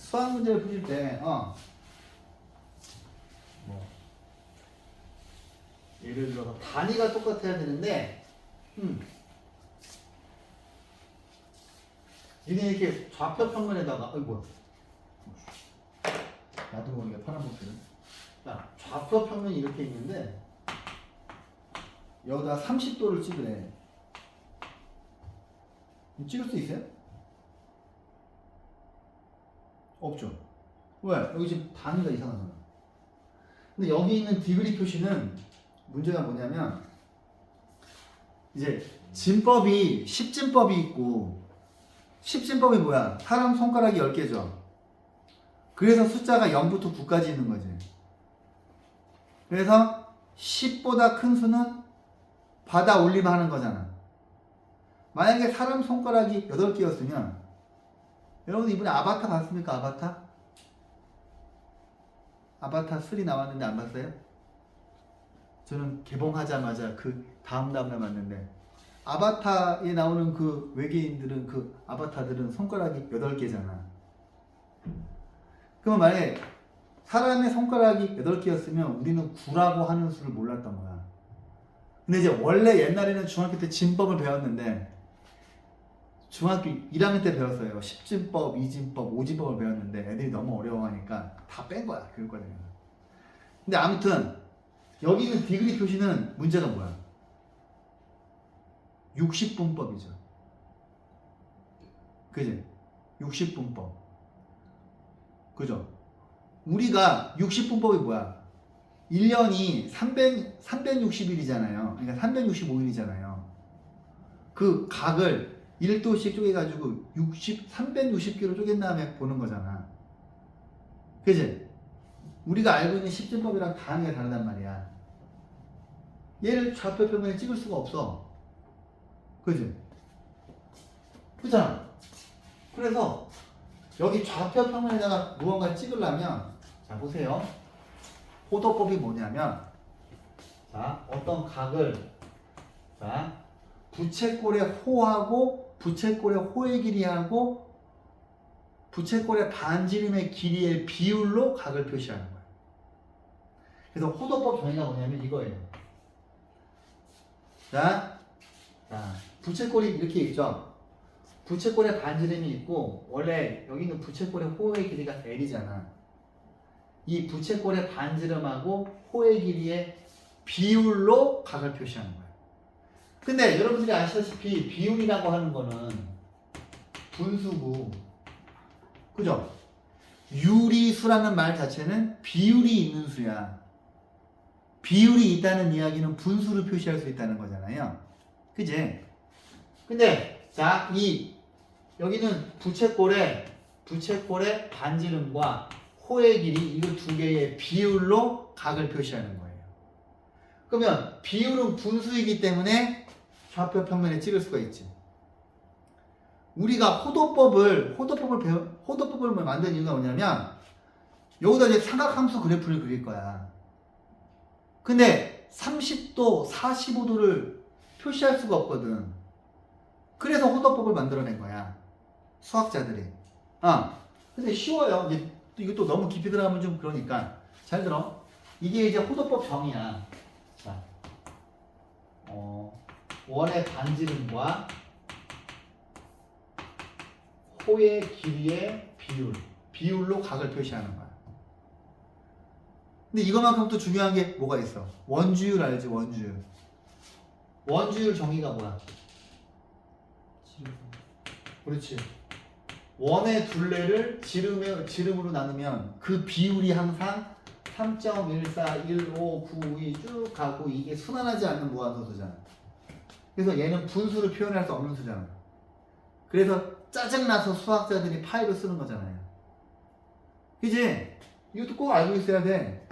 뭐 예를 들어서 단위가 똑같아야 되는데 니네 이렇게 좌표 평면에다가 뭐야? 나도 모르게 파란 볼펜은. 자, 좌표 평면이 이렇게 있는데 여기다 30도를 찍으래. 찍을 수 있어요? 없죠. 왜? 여기 지금 단위가 이상하잖아. 근데 여기 있는 디그리 표시는 문제가 뭐냐면 이제 진법이 10진법이 있고 10진법이 뭐야? 사람 손가락이 10개죠. 그래서 숫자가 0부터 9까지 있는 거지. 그래서 10보다 큰 수는 받아 올리면 하는 거잖아. 만약에 사람 손가락이 8개였으면 여러분 이번에 아바타 봤습니까? 아바타 3 나왔는데 안 봤어요? 저는 개봉하자마자 그 다음 날에 봤는데 아바타에 나오는 그 외계인들은 그 아바타들은 손가락이 8개잖아. 그러면 만약에 사람의 손가락이 8개였으면 우리는 9라고 하는 수를 몰랐던 거야. 근데 이제 원래 옛날에는 중학교 때 진법을 배웠는데 중학교 1학년 때 배웠어요. 10진법, 2진법, 5진법을 배웠는데 애들이 너무 어려워하니까 다 뺀 거야. 교육과정에서. 근데 아무튼 여기 있는 디그리 표시는 문제가 뭐야? 60분법이죠. 그지? 60분법. 그죠? 우리가 60분법이 뭐야? 1년이 360일이잖아요. 그러니까 365일이잖아요. 그 각을 1도씩 쪼개가지고 360개로 쪼갠 다음에 보는 거잖아. 그지? 우리가 알고 있는 10진법이랑 단위가 다르단 말이야. 얘를 좌표 평면에 찍을 수가 없어. 그지? 그잖아. 그래서 여기 좌표 평면에다가 무언가를 찍으려면 자 보세요. 호도법이 뭐냐면 자 어떤 각을 자 부채꼴의 호하고 부채꼴의 호의 길이하고 부채꼴의 반지름의 길이의 비율로 각을 표시하는 거예요. 그래서 호도법 정의가 뭐냐면 이거예요. 자 부채꼴이 이렇게 있죠. 부채꼴에 반지름이 있고 원래 여기 있는 부채꼴의 호의 길이가 L이잖아. 이 부채꼴의 반지름하고 호의 길이의 비율로 각을 표시하는 거야. 근데 여러분들이 아시다시피 비율이라고 하는 거는 분수고, 그죠? 유리수라는 말 자체는 비율이 있는 수야. 비율이 있다는 이야기는 분수로 표시할 수 있다는 거잖아요. 그지? 근데 자, 여기는 부채꼴의 반지름과 호의 길이 이거 두 개의 비율로 각을 표시하는 거예요. 그러면 비율은 분수이기 때문에 좌표 평면에 찍을 수가 있지. 우리가 호도법을 만든 이유가 뭐냐면 여기다 이제 삼각함수 그래프를 그릴 거야. 근데 30도, 45도를 표시할 수가 없거든. 그래서 호도법을 만들어낸 거야. 수학자들이. 근데 쉬워요. 이것도 너무 깊이 들어가면 좀 그러니까. 잘 들어. 이게 이제 호도법 정의야. 자, 원의 반지름과 호의 길이의 비율로 각을 표시하는 거야. 근데 이것만큼 또 중요한 게 뭐가 있어? 원주율 알지? 원주율. 원주율 정의가 뭐야? 그렇지. 원의 둘레를 지름으로 나누면 그 비율이 항상 3.14, 15, 92 쭉 가고 이게 순환하지 않는 무한소수잖아. 그래서 얘는 분수를 표현할 수 없는 수잖아. 그래서 짜증나서 수학자들이 파이로 쓰는 거잖아요. 그지? 이것도 꼭 알고 있어야 돼.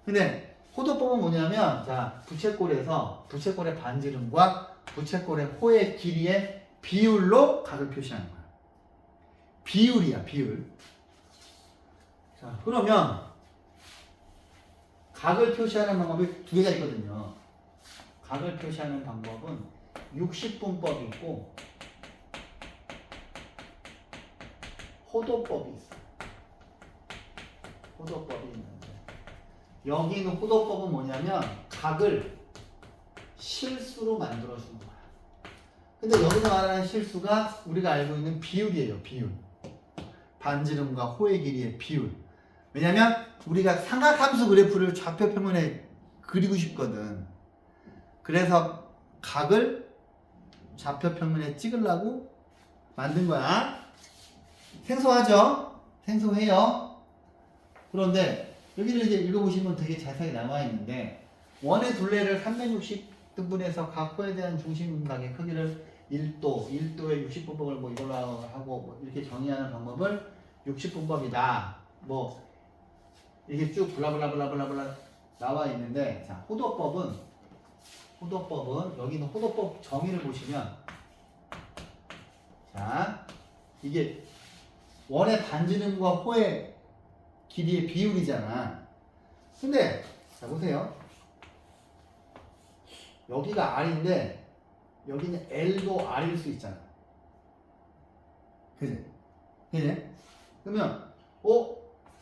근데 호도법은 뭐냐면 자, 부채꼴의 반지름과 부채꼴의 호의 길이의 비율로 각을 표시하는 거야. 비율이야, 비율. 자, 그러면 각을 표시하는 방법이 두 개가 있거든요. 각을 표시하는 방법은 60분법이 있고 호도법이 있어. 호도법이 있는데 여기 있는 호도법은 뭐냐면 각을 실수로 만들어주는 거야. 근데 여기서 말하는 실수가 우리가 알고 있는 비율이에요. 비율. 반지름과 호의 길이의 비율. 왜냐면 우리가 삼각함수 그래프를 좌표 평면에 그리고 싶거든. 그래서 각을 좌표 평면에 찍으려고 만든 거야. 생소하죠? 생소해요. 그런데 여기를 이제 읽어보시면 되게 자세하게 나와 있는데 원의 둘레를 360등분해서 각 호에 대한 중심각의 크기를 1도의 60분법을 뭐 이걸로 하고 뭐 이렇게 정의하는 방법을 60분법이다. 뭐 이게 쭉 블라블라블라블라블라 나와 있는데 자, 호도법은 여기 있는 호도법 정의를 보시면 자, 이게 원의 반지름과 호의 길이의 비율이잖아. 근데 자 보세요. 여기가 R인데 여기는 L도 R일 수 있잖아. 그지? 그지? 그러면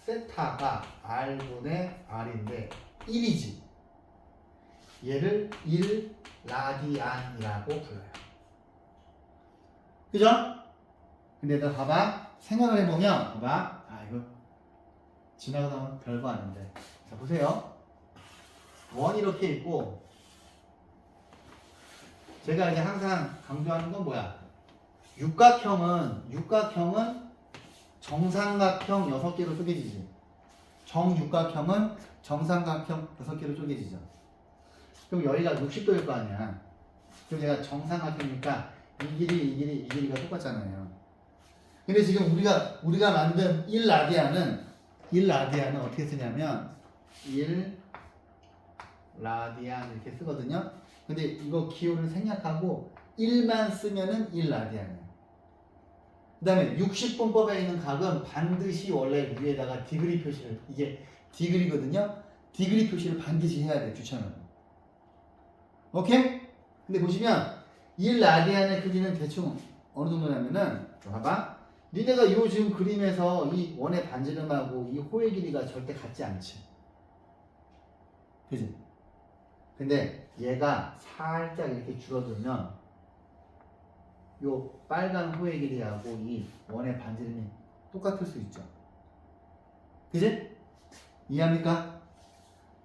세타가 R분의 R인데 1이지. 얘를 1라디안이라고 불러요. 그죠? 근데 너 봐봐. 생각을 해보면 봐봐. 이거 지나가다 보면 별거 아닌데. 자 보세요. 원이 이렇게 있고 제가 이제 항상 강조하는 건 뭐야? 육각형은 정삼각형 6개로 쪼개지지. 정육각형은 정삼각형 6개로 쪼개지죠. 그럼 여기가 60도일 거 아니야. 그럼 얘가 정삼각형이니까 이 길이가 똑같잖아요. 근데 지금 우리가 만든 1라디안은 어떻게 쓰냐면 1라디안 이렇게 쓰거든요. 근데 이거 기호를 생략하고 1만 쓰면은 1라디안이에요. 그 다음에 60분법에 있는 각은 반드시 원래 위에다가 디그리 표시를, 이게 디그리거든요. 디그리 표시를 반드시 해야 돼, 추천은. 오케이? 근데 보시면 1라디안의 크기는 대충 어느 정도냐면은 봐봐. 니네가 요 지금 그림에서 이 원의 반지름하고 이 호의 길이가 절대 같지 않지. 그지? 근데 얘가 살짝 이렇게 줄어들면 요 빨간 호의 길이하고 이 원의 반지름이 똑같을 수 있죠. 그지? 이해합니까?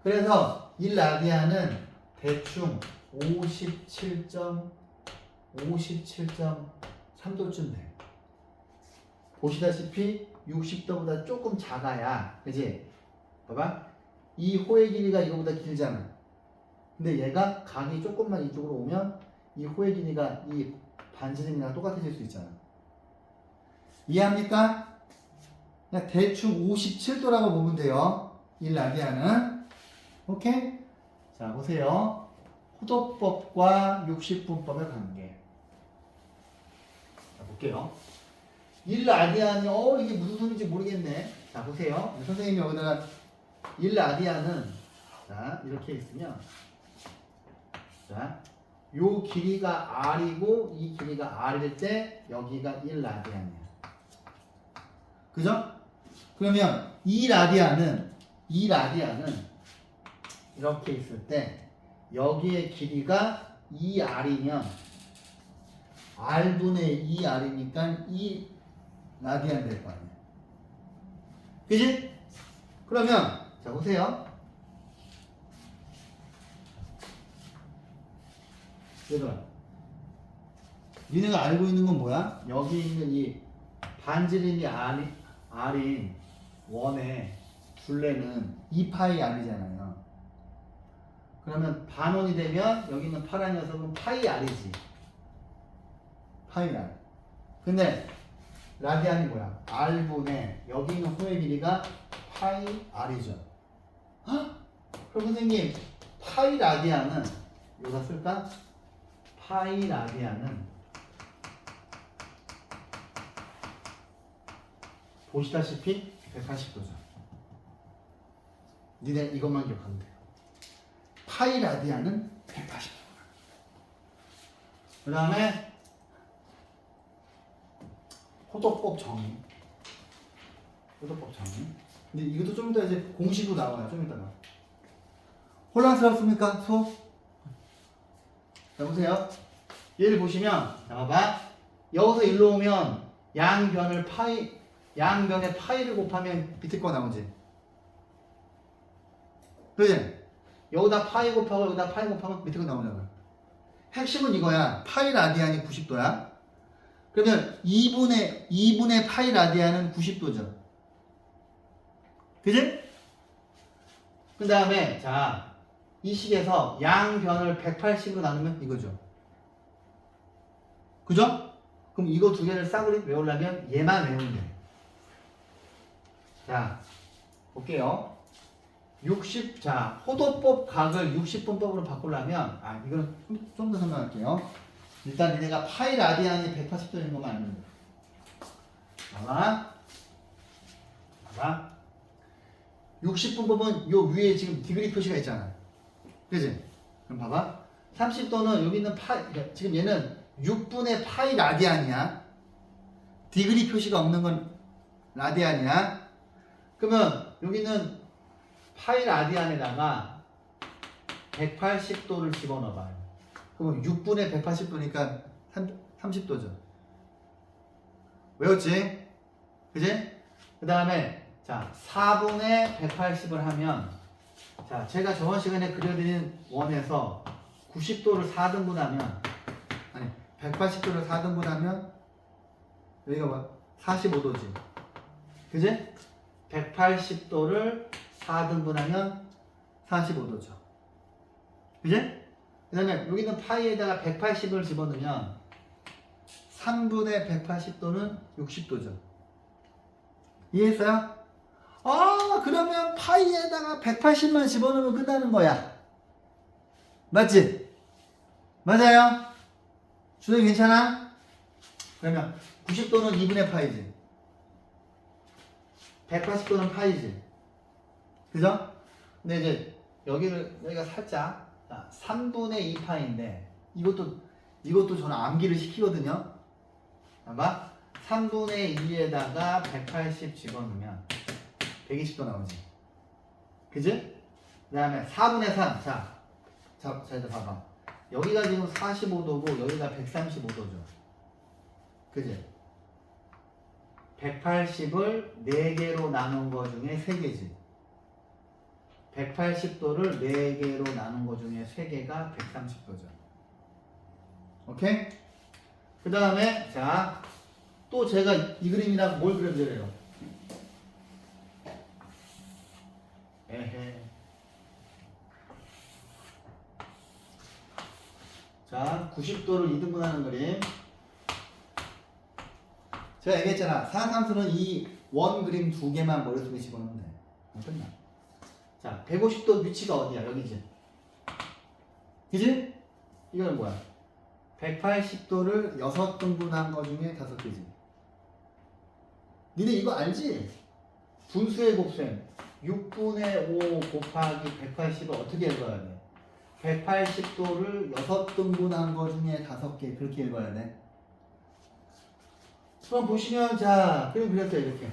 그래서 1라디안은 대충 57.3도쯤 돼. 보시다시피 60도보다 조금 작아야, 그지? 봐봐. 이 호의 길이가 이거보다 길잖아. 근데 얘가 각이 조금만 이쪽으로 오면 이 호의 길이가 이 반지름이랑 똑같아질 수 있잖아. 이해합니까? 그냥 대충 57도라고 보면 돼요. 1라디안은. 오케이? 자, 보세요. 호도법과 60분법의 관계. 자, 볼게요. 1라디안이, 이게 무슨 소리인지 모르겠네. 자, 보세요. 선생님이 여기다가 1라디안은, 자, 이렇게 있으면, 자, 요 길이가 R이고, 이 길이가 R일 때, 여기가 1라디안이야. 그죠? 그러면 이 라디안은 이렇게 있을 때 여기의 길이가 2R이면 R분의 2R이니까 2 라디안 될 거 아니야. 그지? 그러면 자 보세요. 얘들아, 니네가 알고 있는 건 뭐야? 여기 있는 이 반지름이 R인 원의 둘레는 2파이 R이잖아요. 그러면 반원이 되면 여기 있는 파란 녀석은 파이 R이지. 파이 R. 근데 라디안이 뭐야? R분의 여기 있는 호의 길이가 파이 R이죠. 헉? 그럼 선생님 파이 라디안은 여기다 쓸까? 파이 라디안은 보시다시피 180도죠. 니네 이것만 기억하면 돼요. 파이 라디안은 180도. 그 다음에 호도법 정의. 근데 이것도 좀 이따 이제 공식으로 나와요. 좀 이따가. 혼란스럽습니까? 수업? 자, 보세요. 얘를 보시면, 자, 봐봐. 여기서 일로 오면 양변에 파이를 곱하면 밑에 거 나오지. 그지? 여기다 파이 곱하고 여기다 파이 곱하면 밑에 거 나오잖아. 핵심은 이거야. 파이 라디안이 90도야. 그러면 2분의 파이 라디안은 90도죠. 그지? 그 다음에 자, 이 식에서 양변을 180으로 나누면 이거죠. 그죠? 그럼 이거 두 개를 싸그리 외우려면 얘만 외우면 돼. 자, 볼게요. 자, 호도법 각을 60분법으로 바꾸려면, 이건 좀 더 설명할게요. 일단 얘네가 파이 라디안이 180도인 것만 알면 돼. 봐봐. 60분법은 요 위에 지금 디그리 표시가 있잖아. 그지? 그럼 봐봐. 30도는 여기 있는 그러니까 지금 얘는 6분의 파이 라디안이야. 디그리 표시가 없는 건 라디안이야. 그러면 여기는 파이 라디안에다가 180도를 집어넣어봐요. 그럼 6분의 180도니까 30도죠. 외웠지? 그지? 그 다음에 자 4분의 180을 하면 자 제가 저번 시간에 그려드린 원에서 90도를 4등분하면 180도를 4등분하면 여기가 뭐 45도지. 그지? 180도를 4등분하면 45도죠. 그지? 그 다음에 여기 있는 파이에다가 180을 집어넣으면 3분의 180도는 60도죠. 이해했어요? 그러면 파이에다가 180만 집어넣으면 끝나는 거야. 맞지? 맞아요? 준영이 괜찮아? 그러면 90도는 2분의 파이지. 180도는 파이지. 그죠? 근데 이제 여기가 살짝 3분의 2파인데 이것도 저는 암기를 시키거든요. 봐봐. 3분의 2에다가 180 집어넣으면 120도 나오지. 그지? 그 다음에 4분의 3. 자, 이제 봐봐. 여기가 지금 45도고 여기가 135도죠. 그지? 180을 4개로 나눈 거 중에 3개지. 180도를 4개로 나눈 거 중에 3개가 130도죠. 오케이? 그 다음에 자, 또 제가 이 그림이랑 뭘 그려드려요? 에헤. 자, 90도를 2등분하는 그림. 제가 얘기했잖아. 사각함수는 이 원 그림 2개만 머릿속에 집어넣으면 돼. 끝나. 자, 150도 위치가 어디야? 여기지. 그지? 이거는 뭐야? 180도를 6등분한 거 중에 5개지. 니네 이거 알지? 분수의 곱셈. 6분의 5 곱하기 180을 어떻게 읽어야 돼? 180도를 6등분한 거 중에 5개. 그렇게 읽어야 돼. 그럼 보시면 자 그림 그렸어요 이렇게.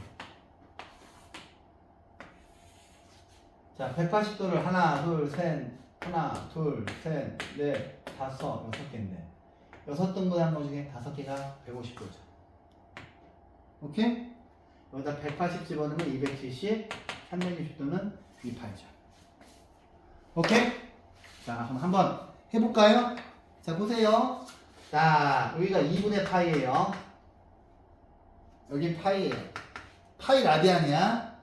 자 180도를 하나 둘셋 넷 다섯 6개인데 6등분한 거 중에 5개가 150도죠. 오케이? 여기다 180 집어넣으면 270 360도는 2파이죠. 오케이? 자 그럼 한번 해볼까요? 자 보세요. 자 여기가 2분의 파이예요. 여기 파이예요. 파이 라디안이야.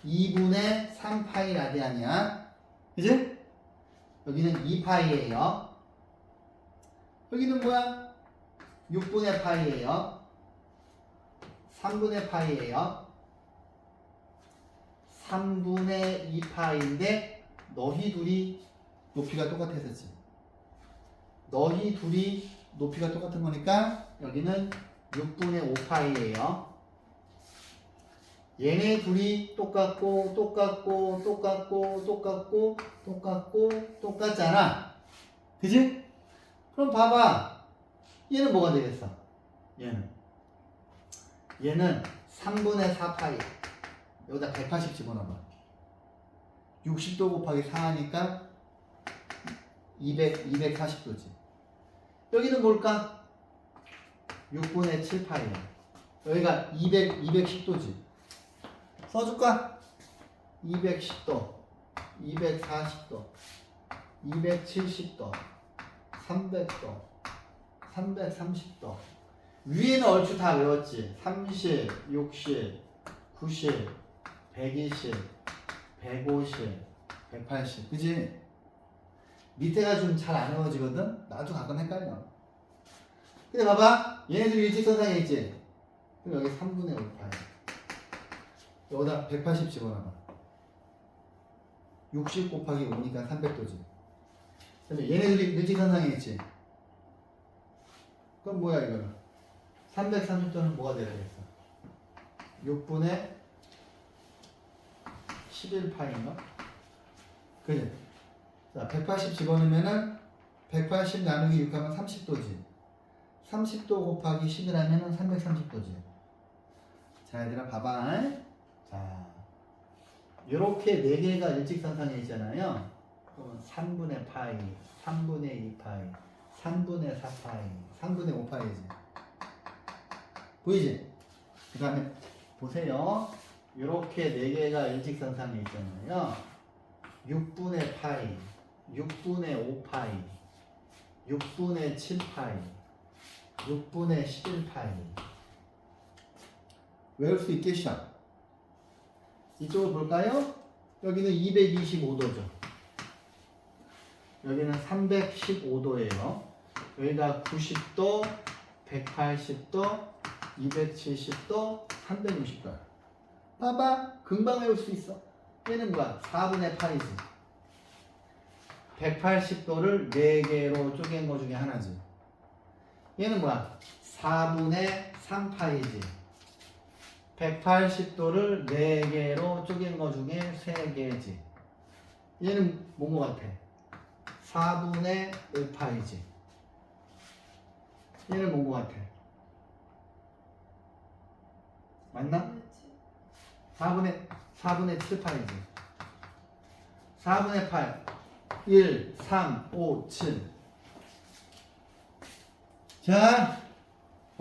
2분의 3파이 라디안이야. 그지? 여기는 2파이예요. 여기는 뭐야? 6분의 파이예요. 3분의 파이예요. 3분의 2파이인데 너희 둘이 높이가 똑같았었지. 너희 둘이 높이가 똑같은 거니까 여기는 6분의 5파이예요. 얘네 둘이 똑같고 똑같잖아. 그지? 그럼 봐봐. 얘는 뭐가 되겠어? 얘는 3분의 4파이. 여기다 180 집어넣어봐. 60도 곱하기 4하니까 240도지. 여기는 뭘까? 6분의 7파이야. 여기가 210도지. 써줄까? 210도, 240도, 270도, 300도, 330도. 위에는 얼추 다 외웠지. 30, 60, 90, 120, 150, 180. 그지? 밑에가 좀 잘 안 외워지거든? 나도 가끔 헷갈려. 근데 봐봐. 얘네들이 일직선상에 있지? 그럼 여기 3분의 5파이. 여기다 180 집어넣어. 60 곱하기 5니까 300도지. 그다음에 얘네들이 일직선상에 있지? 그럼 뭐야 이거는? 330도는 뭐가 돼야 되겠어? 6분의 11파인가? 그지? 자, 180 집어넣으면은 180 나누기 6 하면 30도지. 30도 곱하기 10을 하면은 330도지. 자, 얘들아 봐봐. 자, 요렇게 4개가 일직선상에 있잖아요. 그러면 3분의 파이, 3분의 2파이, 3분의 4파이, 3분의 5파이지. 보이지? 그 다음에 보세요. 요렇게 4개가 일직선상에 있잖아요. 6분의 파이, 6분의 5파이, 6분의 7파이, 6분의 11파이. 외울 수 있겠죠? 이쪽을 볼까요? 여기는 225도죠. 여기는 315도예요. 여기가 90도, 180도, 270도, 360도. 봐봐. 금방 외울 수 있어. 얘는 뭐야? 4분의 파이지. 180도를 4개로 쪼갠 거 중에 하나지. 얘는 뭐야? 4분의 3파이지. 180도를 4개로 쪼갠 거 중에 3개지. 얘는 뭔 거 같아? 4분의 5파이지. 얘는 뭔 거 같아? 맞나? 4분의 7파이지. 4분의 8. 1, 3, 5, 7. 자,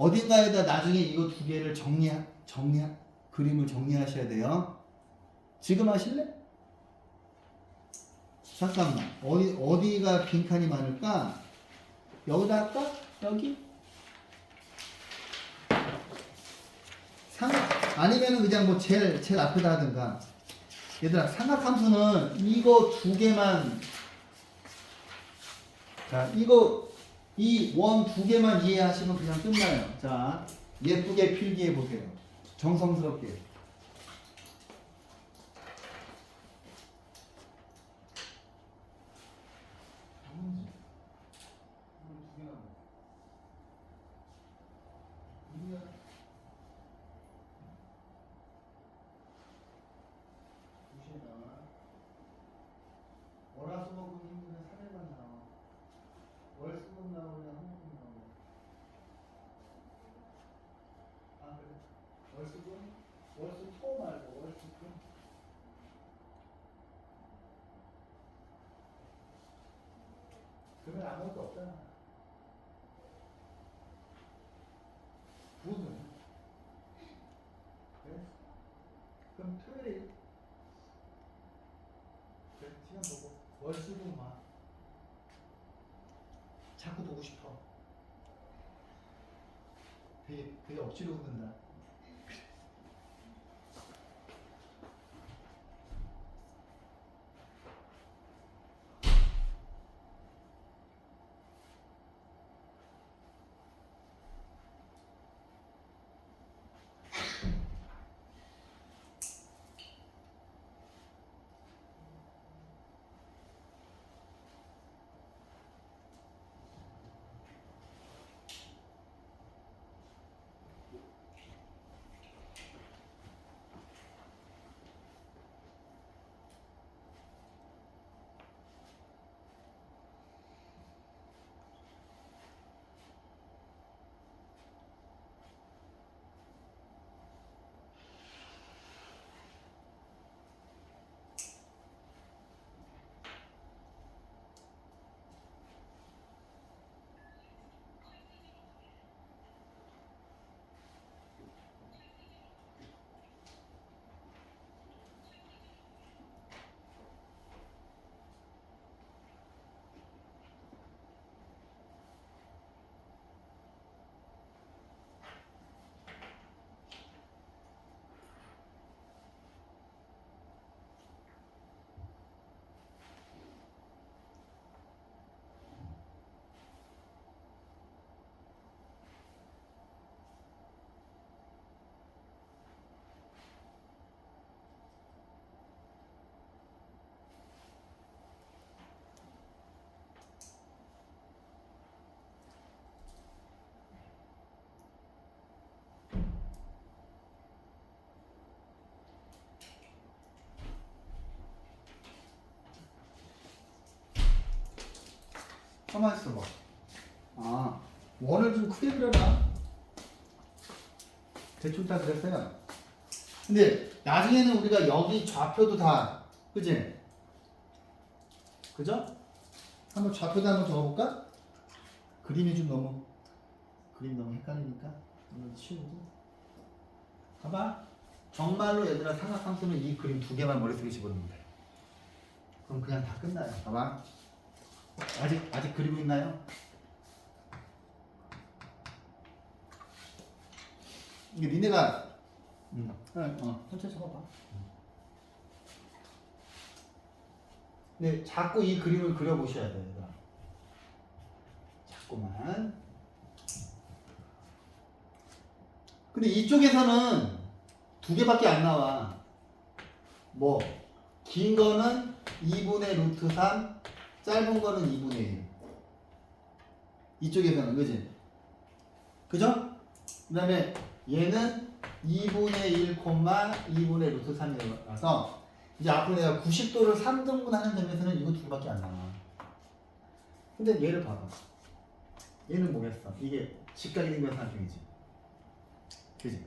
어딘가에다 나중에 이거 두 개를 그림을 정리하셔야 돼요. 지금 하실래? 잠깐만. 어디가 빈칸이 많을까? 여기다 할까? 여기? 아니면은 그냥 뭐 제일 앞에다 하든가. 얘들아, 삼각함수는 이거 두 개만, 자, 이 원 두 개만 이해하시면 그냥 끝나요. 자, 예쁘게 필기해 보세요. 정성스럽게. 월화수목금 힘드는 3일만 나와. 월수금 나오냐 화목금 나오냐. 아 그래? 월수금? 월수토 말고 월수금. 그러면 아무것도 없잖아. 무슨? 그래? 그럼 토요일. 그래 시간 보고 월수금만. 자꾸 보고 싶어. 되게 억지로 웃는다. 가만 있어봐. 아, 원을 좀 크게 그려라. 대충 다 그렸어요. 근데 나중에는 우리가 여기 좌표도 다, 그지? 그죠? 한번 좌표도 한번 적어볼까? 그림이 너무 헷갈리니까 이거 치우고. 봐봐. 정말로 얘들아 삼각함수는 이 그림 두 개만 머릿속에 집어넣으면 돼. 그럼 그냥 다 끝나요. 봐봐. 아직 그리고 있나요? 이게 니네가 천천히 적어봐. 네, 자꾸 이 그림을 그려보셔야 돼요. 얘들아. 자꾸만. 근데 이쪽에서는 두 개밖에 안 나와. 뭐, 긴 거는 2분의 루트 3, 짧은 거는 2분의 1. 이쪽에서는, 그지? 그죠? 그 다음에 얘는 2분의 1, 2분의 루트 3이라서 이제 앞으로 내가 90도를 3등분 하는 점에서는 이거 두 개밖에 안 나와. 근데 얘를 봐봐. 얘는 뭐겠어? 이게 직각이 된 거야, 삼중이지. 그지?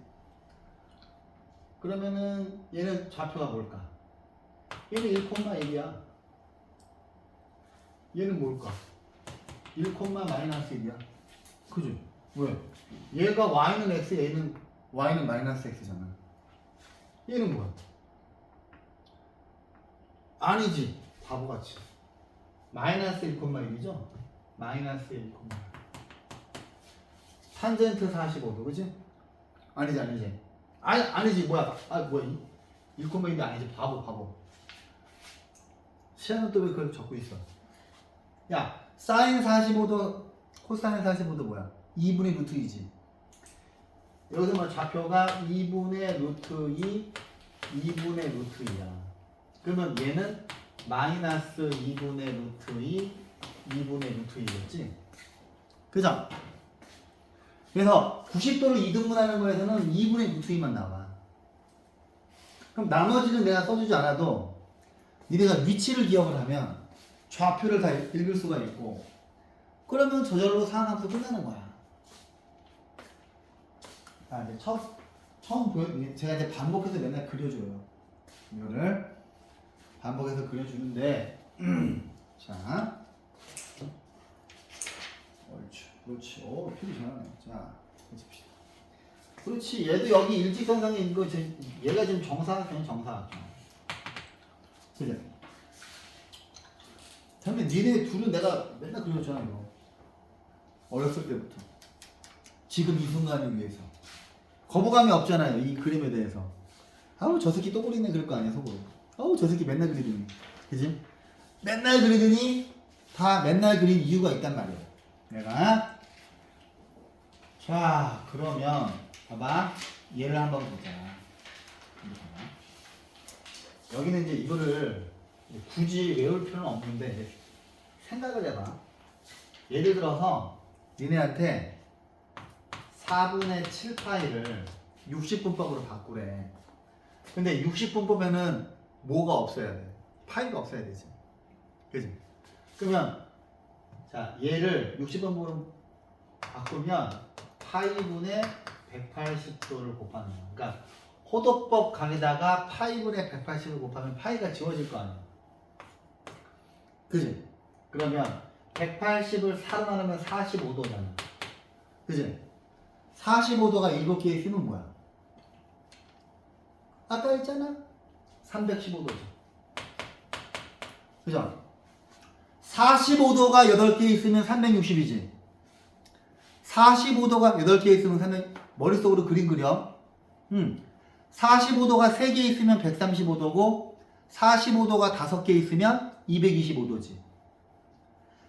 그러면은 얘는 좌표가 뭘까? 얘는 1,1이야. 얘는 뭘까? 1, 마이너스 1이야. 그죠? 왜? 얘가 y는 x, 얘는 y는 마이너스 x잖아. 얘는 뭐야? 아니지. 바보같이. 마이너스 1,1이죠? 마이너스 1,1. 탄젠트 45도, 그지? 아니지. 아니지. 뭐야? 뭐야? 1,1인데 아니지. 바보. 시간은 또 왜 그걸 적고 있어? 야, 사인 45도, 코사인 45도 뭐야? 2분의 루트 2지. 여기서 뭐 좌표가 2분의 루트 2, 2분의 루트 2야. 그러면 얘는 마이너스 2분의 루트 2, 2분의 루트 2겠지? 그죠? 그래서 90도를 이등분하는 거에서는 2분의 루트 2만 나와. 그럼 나머지는 내가 써주지 않아도 니네가 위치를 기억을 하면 좌표를 다 읽을 수가 있고, 그러면 저절로 상함수 끝나는 거야. 이제 처음 제가 이제 반복해서 맨날 그려줘요. 이거를 반복해서 그려주는데, 자, 그렇지. 오, 필이 잘하네. 자, 해줍시다. 그렇지. 얘도 여기 일직선상에 있는 거, 얘가 지금 정사각형이 정사각형. 그죠? 다음에 니네 둘은 내가 맨날 그려줬잖아, 이거. 어렸을 때부터. 지금 이 순간을 위해서. 거부감이 없잖아요, 이 그림에 대해서. 아우, 저 새끼 또 그리네, 그럴 거 아니야, 속으로. 아우, 저 새끼 맨날 그리더니. 그지? 맨날 그리더니 다 맨날 그린 이유가 있단 말이야. 내가. 자, 그러면, 봐봐. 얘를 한번 보자. 여기는 이제 이거를 굳이 외울 필요는 없는데, 생각을 해봐. 예를 들어서, 니네한테 4분의 7파이를 60분법으로 바꾸래. 근데 60분법에는 뭐가 없어야 돼? 파이가 없어야 되지. 그지? 그러면 자, 얘를 60분법으로 바꾸면 파이분의 180도를 곱하는 거야. 그러니까 호도법 강에다가 파이분의 180을 곱하면 파이가 지워질 거 아니야. 그지? 그러면 180을 4로 나누면 45도잖아. 그지? 45도가 7개 있으면 뭐야? 아까 했잖아? 315도지. 그죠? 45도가 8개 있으면 360이지. 45도가 8개 있으면 300, 머릿속으로 그림 그려. 45도가 3개 있으면 135도고, 45도가 5개 있으면 225도지.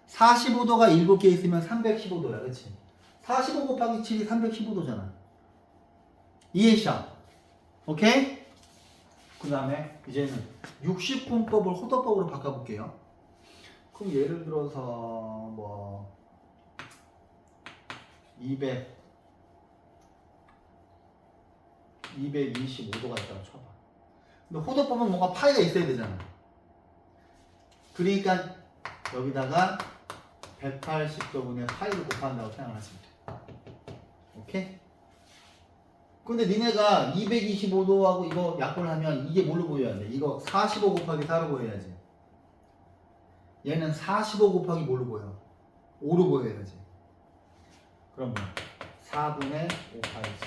45도가 7개 있으면 315도야, 그치? 45 곱하기 7이 315도잖아. 이해했어? 오케이? 그 다음에 이제는 60분법을 호도법으로 바꿔볼게요. 그럼 예를 들어서 뭐 225도가 있다고 쳐봐. 근데 호도법은 뭔가 파이가 있어야 되잖아. 그러니까 여기다가 180도분의 파이를 곱한다고 생각하시면 돼. 오케이? 근데 니네가 225도하고 이거 약분을 하면 이게 뭘로 보여야 돼? 이거 45 곱하기 4로 보여야지. 얘는 45 곱하기 뭘로 보여? 5로 보여야지. 그럼 뭐? 4분의 5파이지.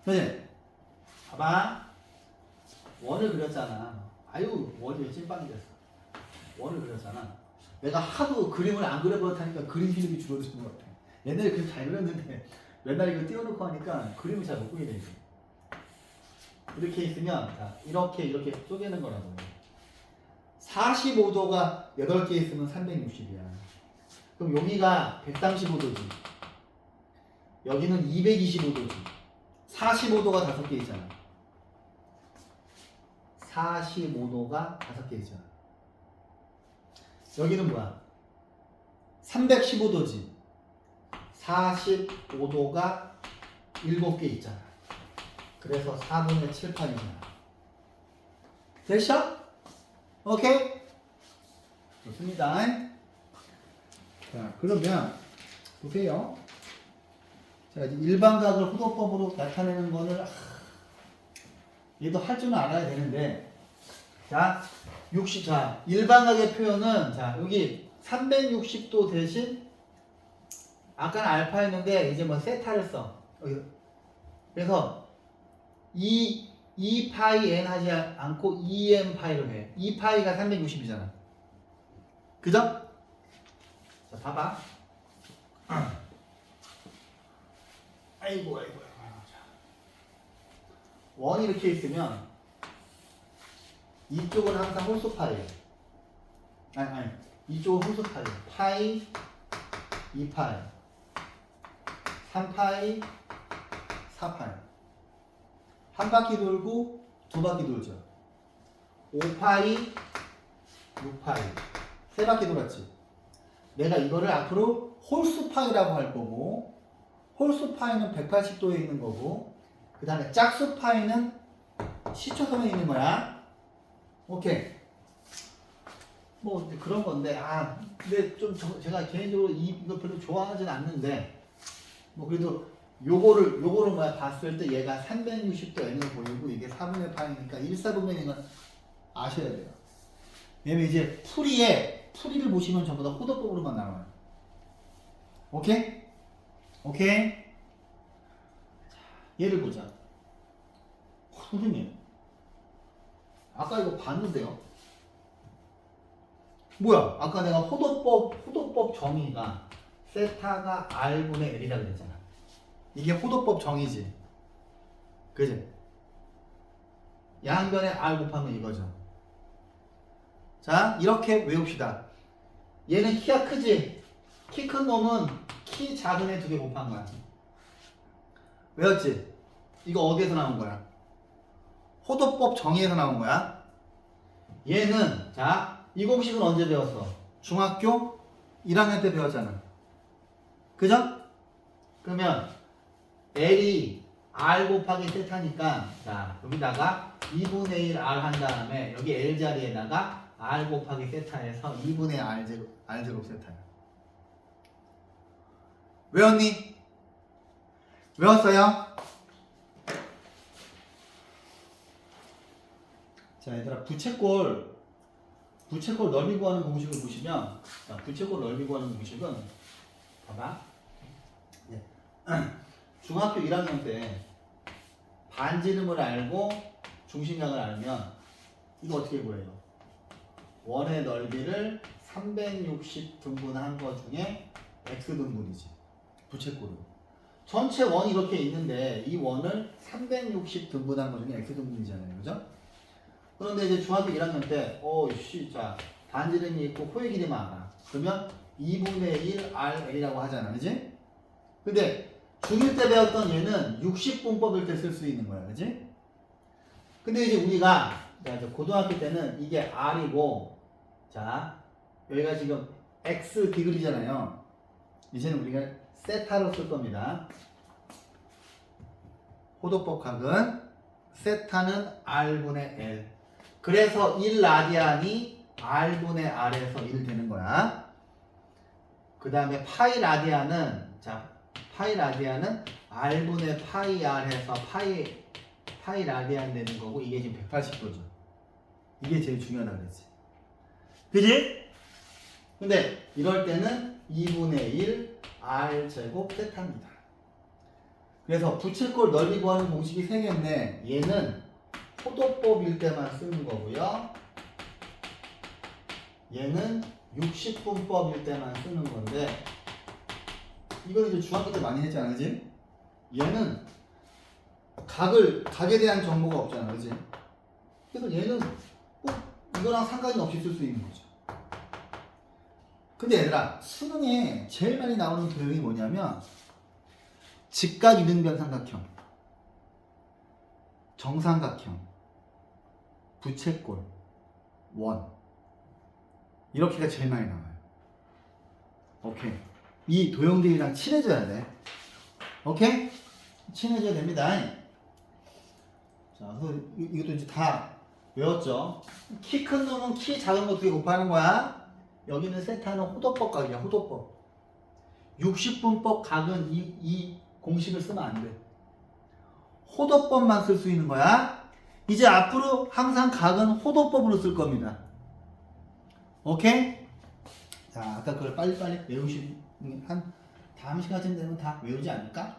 그치? 봐봐. 원을 그렸잖아. 아유, 원이 왜 찐빵이 됐어? 원을 그렸잖아. 내가 하도 그림을 안 그려버렸다니까 그림 필름이 줄어드는 것 같아. 옛날에 그림 잘 그렸는데 맨날 이거 띄워놓고 하니까 그림을 잘 못 그리네. 이렇게 있으면 자, 이렇게 쪼개는 거라고. 45도가 8개 있으면 360이야. 그럼 여기가 135도지. 여기는 225도지. 45도가 5개 있잖아. 45도가 5개 있잖아. 여기는 뭐야? 315도지. 45도가 7개 있잖아. 그래서 4분의 7파이잖아. 됐어? 오케이? 좋습니다. 자, 그러면 보세요. 자, 이제 일반각을 호도법으로 나타내는 거를 얘도 할 줄은 알아야 되는데, 자, 일반각의 표현은 자, 여기 360도 대신 아까는 알파였는데 이제 뭐 세타를 써. 그래서 이 파이 n 하지 않고 2n 파이로 해. 2 파이가 360이잖아. 그죠? 자, 봐봐. 아이고. 원이 이렇게 있으면 이쪽은 항상 홀수 파이에요. 아니. 이쪽은 홀수 파이에요. 파이, 2파이, 3파이, 4파이. 한 바퀴 돌고 두 바퀴 돌죠. 5파이, 6파이. 세 바퀴 돌았지. 내가 이거를 앞으로 홀수 파이라고 할 거고, 홀수 파이는 180도에 있는 거고, 그 다음에 짝수 파이는 시초선에 있는 거야. 오케이. 뭐 그런 건데, 근데 좀 제가 개인적으로 이거 별로 좋아하진 않는데, 뭐 그래도 요거를 뭐야 봤을 때 얘가 360도 n을 보이고 이게 4분의 파이니까 1/4분의 n은 아셔야 돼요. 왜냐면 이제 풀이를 보시면 전부 다 호도법으로만 나와요. 오케이? 오케이? 얘를 보자. 선생님, 아까 이거 봤는데요? 뭐야? 아까 내가 호도법 정의가 세타가 r분의 l이라 그랬잖아. 이게 호도법 정의지. 그지? 양변에 r 곱하면 이거죠. 자, 이렇게 외웁시다. 얘는 키가 크지? 키 큰 놈은 키 작은 애 2개 곱한 거야. 외웠지? 이거 어디에서 나온 거야? 호도법 정의에서 나온 거야. 얘는, 자, 이 공식은 언제 배웠어? 중학교 1학년 때 배웠잖아. 그죠? 그러면 L이 R 곱하기 세타니까, 자, 여기다가 2분의 1 R 한 다음에 여기 L 자리에다가 R 곱하기 세타에서 2분의 R 제곱 세타야. 외웠니? 외웠어요? 자, 얘들아, 부채꼴 넓이 구하는 공식을 보시면, 자, 부채꼴 넓이 구하는 공식은, 봐봐. 네. 중학교 1학년 때 반지름을 알고 중심각을 알면 이거 어떻게 구해요? 원의 넓이를 360 등분한 것 중에 x 등분이지. 부채꼴은 전체 원이 이렇게 있는데 이 원을 360 등분한 것 중에 x 등분이잖아요. 그죠? 그런데 이제 중학교 1학년 때 자, 반지름이 있고 호의 길이만 알아. 그러면 2분의 1 RL이라고 하잖아. 그지? 근데 중1 때 배웠던 얘는 60분법일 때 쓸 수 있는 거야. 그지? 근데 이제 우리가, 자, 이제 고등학교 때는 이게 R이고, 자, 여기가 지금 X 디그리잖아요. 이제는 우리가 세타로 쓸 겁니다. 호도법 각은 세타는 R분의 L. 그래서 1라디안이 R분의 R에서 1 되는 거야. 그 다음에 파이 라디안은, 자, 파이 라디안은 R분의 파이 R에서 파이 라디안 되는 거고, 이게 지금 180도죠. 이게 제일 중요하다 그랬지. 그지? 근데 이럴 때는 2분의 1 R 제곱 세타입니다. 그래서 부채꼴 넓이 구하는 공식이 3개인데 얘는 호도법일 때만 쓰는 거고요. 얘는 60분법일 때만 쓰는 건데 이거는 이제 중학교 때 많이 했잖아, 그지? 얘는 각에 대한 정보가 없잖아, 그지? 그래서 얘는 꼭 이거랑 상관이 없이 쓸 수 있는 거죠. 근데 얘들아, 수능에 제일 많이 나오는 도형이 뭐냐면 직각 이등변 삼각형, 정삼각형, 부채꼴, 원, 이렇게가 제일 많이 나와요. 오케이. 이 도형들이랑 친해져야 돼. 오케이? 친해져야 됩니다. 자, 그래서 이것도 이제 다 외웠죠? 키 큰 놈은 키 작은 거 2개 곱하는 거야. 여기는 세타는 호도법 각이야, 호도법. 60분법 각은 이 공식을 쓰면 안 돼. 호도법만 쓸 수 있는 거야. 이제 앞으로 항상 각은 호도법으로 쓸 겁니다. 오케이? 자, 아까 그걸 빨리빨리 외우신 한 다음 시간쯤 되면 다 외우지 않을까?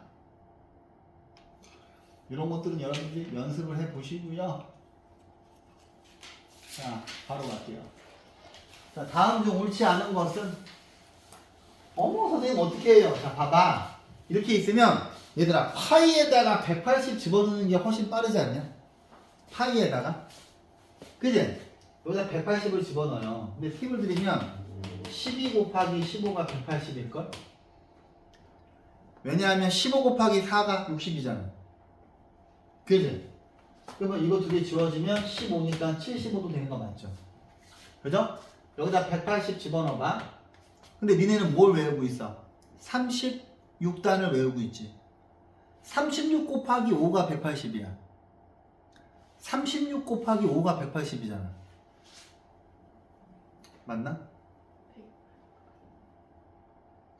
이런 것들은 여러분들이 연습을 해 보시고요. 자, 바로 갈게요. 자, 다음 중 옳지 않은 것은 어머 선생님 어떻게 해요? 자, 봐봐. 이렇게 있으면 얘들아 파이에다가 180 집어넣는 게 훨씬 빠르지 않냐? 파이에다가 그지? 여기다 180을 집어넣어요. 근데 팁을 드리면 12 곱하기 15가 180일걸? 왜냐하면 15 곱하기 4가 60이잖아. 그지? 그러면 이거 두 개 지워지면 15니까 75도 되는 거 맞죠? 그죠? 여기다 180 집어넣어봐. 근데 니네는 뭘 외우고 있어? 36단을 외우고 있지. 36 곱하기 5가 180이야. 36 곱하기 5가 180이잖아. 맞나?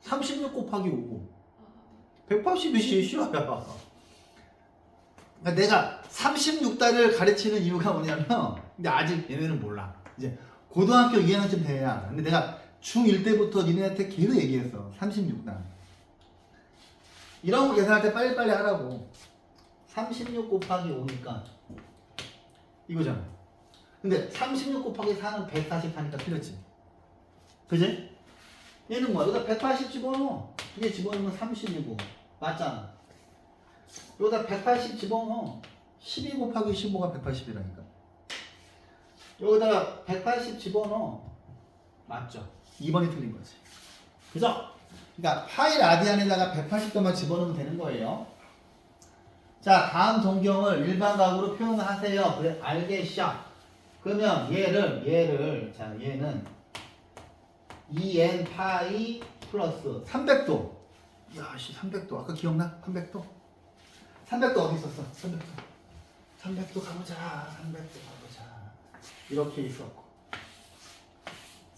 36 곱하기 5. 180이 쉬워요. 그러니까 내가 36단을 가르치는 이유가 뭐냐면, 근데 아직 얘네는 몰라. 이제 고등학교 2학년쯤 돼야. 근데 내가 중1 때부터 니네한테 계속 얘기했어. 36단. 이런 거 계산할 때 빨리빨리 하라고. 36 곱하기 5니까 이거잖아. 근데 36 곱하기 4는 140하니까 틀렸지. 그지? 얘는 뭐야? 여기다 180 집어넣어. 두 개 집어넣으면 30이고. 맞잖아. 여기다 180 집어넣어. 12 곱하기 15가 180이라니까. 여기다가 180 집어넣어. 맞죠? 2번이 틀린 거지. 그죠? 그러니까 파이 라디안에다가 180도만 집어넣으면 되는 거예요. 자, 다음 동경을 일반각으로 표현하세요. 그래, 알겠죠? 그러면 자, 얘는 2n 파이 플러스 300도. 야, 씨, 300도. 아까 기억나? 300도? 300도 어디 있었어? 300도. 300도 가보자. 300도 가보자. 이렇게 있었고.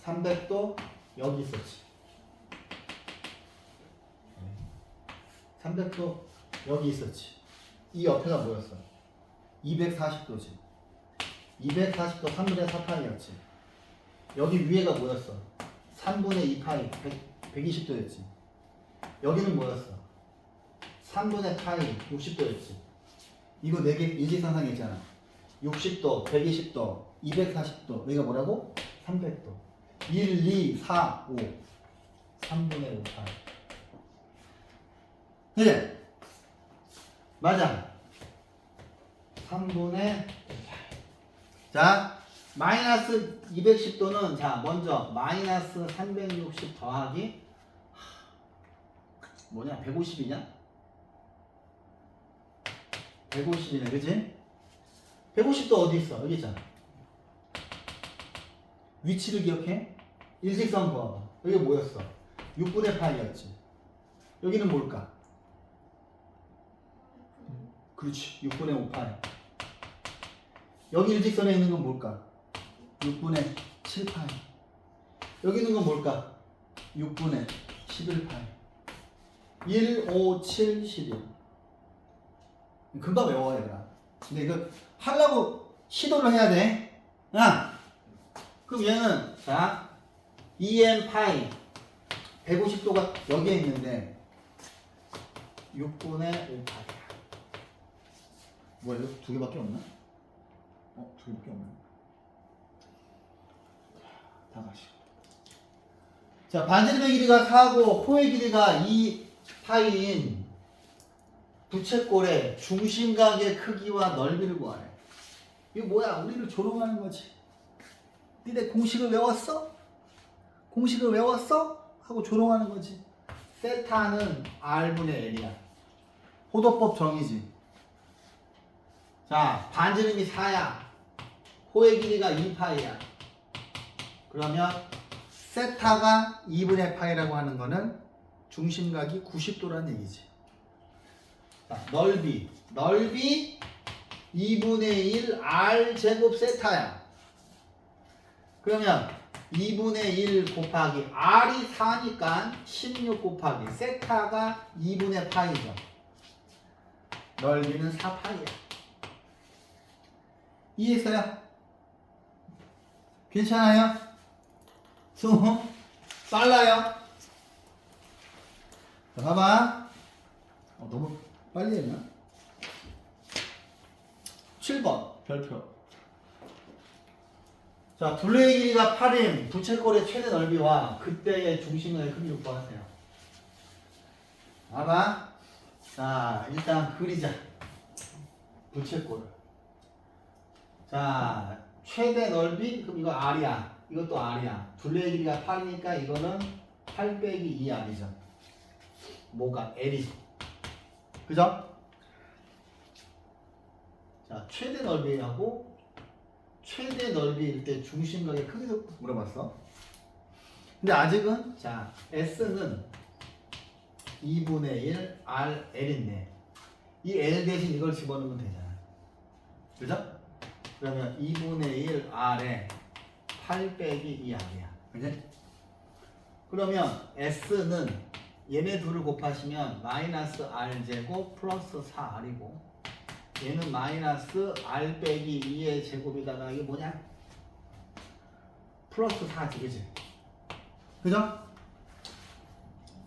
300도 여기 있었지. 300도 여기 있었지. 이 옆에가 뭐였어? 240도지. 240도 3분의 4파이였지. 여기 위에가 뭐였어? 3분의 2파이 120도였지. 여기는 뭐였어? 3분의 파이 60도였지. 이거 4개 일직선상에 있잖아. 60도, 120도, 240도. 여기가 뭐라고? 300도. 1, 2, 4, 5. 3분의 5파이. 그래? 맞아. 3분의 5파이. 자, 마이너스 210도는 자 먼저 마이너스 360 더하기 뭐냐? 150이냐? 150이네, 그치? 150도 어디 있어? 여기 있잖아. 위치를 기억해? 일직선 그어봐. 여기 뭐였어? 6분의 파이였지. 여기는 뭘까? 그렇지. 6분의 5파이. 여기 일직선에 있는 건 뭘까? 6분의 7파이. 여기 있는 건 뭘까? 6분의 11파이. 1, 5, 7, 11. 금방 외워야 얘들아. 근데 이거 하려고 시도를 해야 돼. 야! 그럼 얘는 자 2n 파이 150도가 여기에 있는데 6분의 5파이야. 뭐야 이거 두 개밖에 없나? 두 개밖에 없네. 다 가시고. 자, 반지름의 길이가 4고 호의 길이가 2파이인 부채꼴의 중심각의 크기와 넓이를 구하래. 이거 뭐야? 우리를 조롱하는 거지. 니네 공식을 외웠어? 공식을 외웠어? 하고 조롱하는 거지. 세타는 R분의 L이야. 호도법 정의지. 자, 반지름이 4야. 호의 길이가 2파이야. 그러면 세타가 2분의 파이라고 하는 거는 중심각이 90도라는 얘기지. 자, 넓이 2분의 1 R 제곱 세타야. 그러면 2분의 1 곱하기 R이 4니까 16 곱하기 세타가 2분의 파이죠. 넓이는 4파이야. 이해했어요? 괜찮아요? 수능 빨라요? 자, 봐봐. 너무 빨리 했나? 7번 별표. 자, 둘레의 길이가 8인 부채꼴의 최대 넓이와 그때의 중심의 크기를 구하세요. 봐봐. 자, 일단 그리자. 부채꼴을. 자, 최대 넓이, 그럼 이거 R이야. 이것도 R이야. 둘레의 길이가 8이니까 이거는 8 빼기 2R이죠. 뭐가? L이. 그죠? 자, 최대 넓이하고 최대 넓이일 때 중심각의 크기도 물어봤어. 근데 아직은 자, S는 2분의 1 R L인데 이 L 대신 이걸 집어넣으면 되잖아. 그죠? 그러면 2분의 1 R에 8 빼기 2R이야. 그지? 그러면 S는 얘네 둘을 곱하시면 마이너스 R 제곱 플러스 4R이고 얘는 마이너스 R 빼기 2의 제곱에다가 이게 뭐냐? 플러스 4지, 그지? 그죠?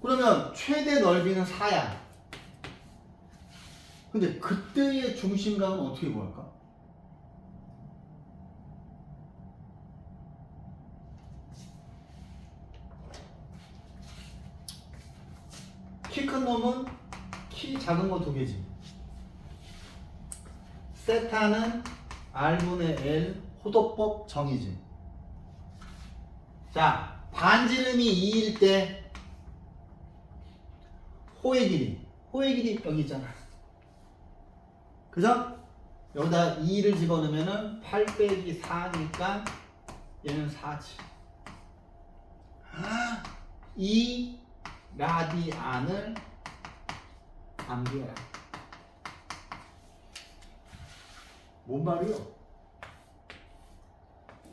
그러면 최대 넓이는 4야. 근데 그때의 중심각은 어떻게 구할까? 키 큰 놈은 키 작은 거 2개지. 세타는 R분의 L 호도법 정의지. 자, 반지름이 2일 때 호의 길이 여기 있잖아. 그죠? 여기다 2를 집어넣으면은 8 빼기 4니까 얘는 4지. 이 라디안을 암기해라. 뭔 말이요?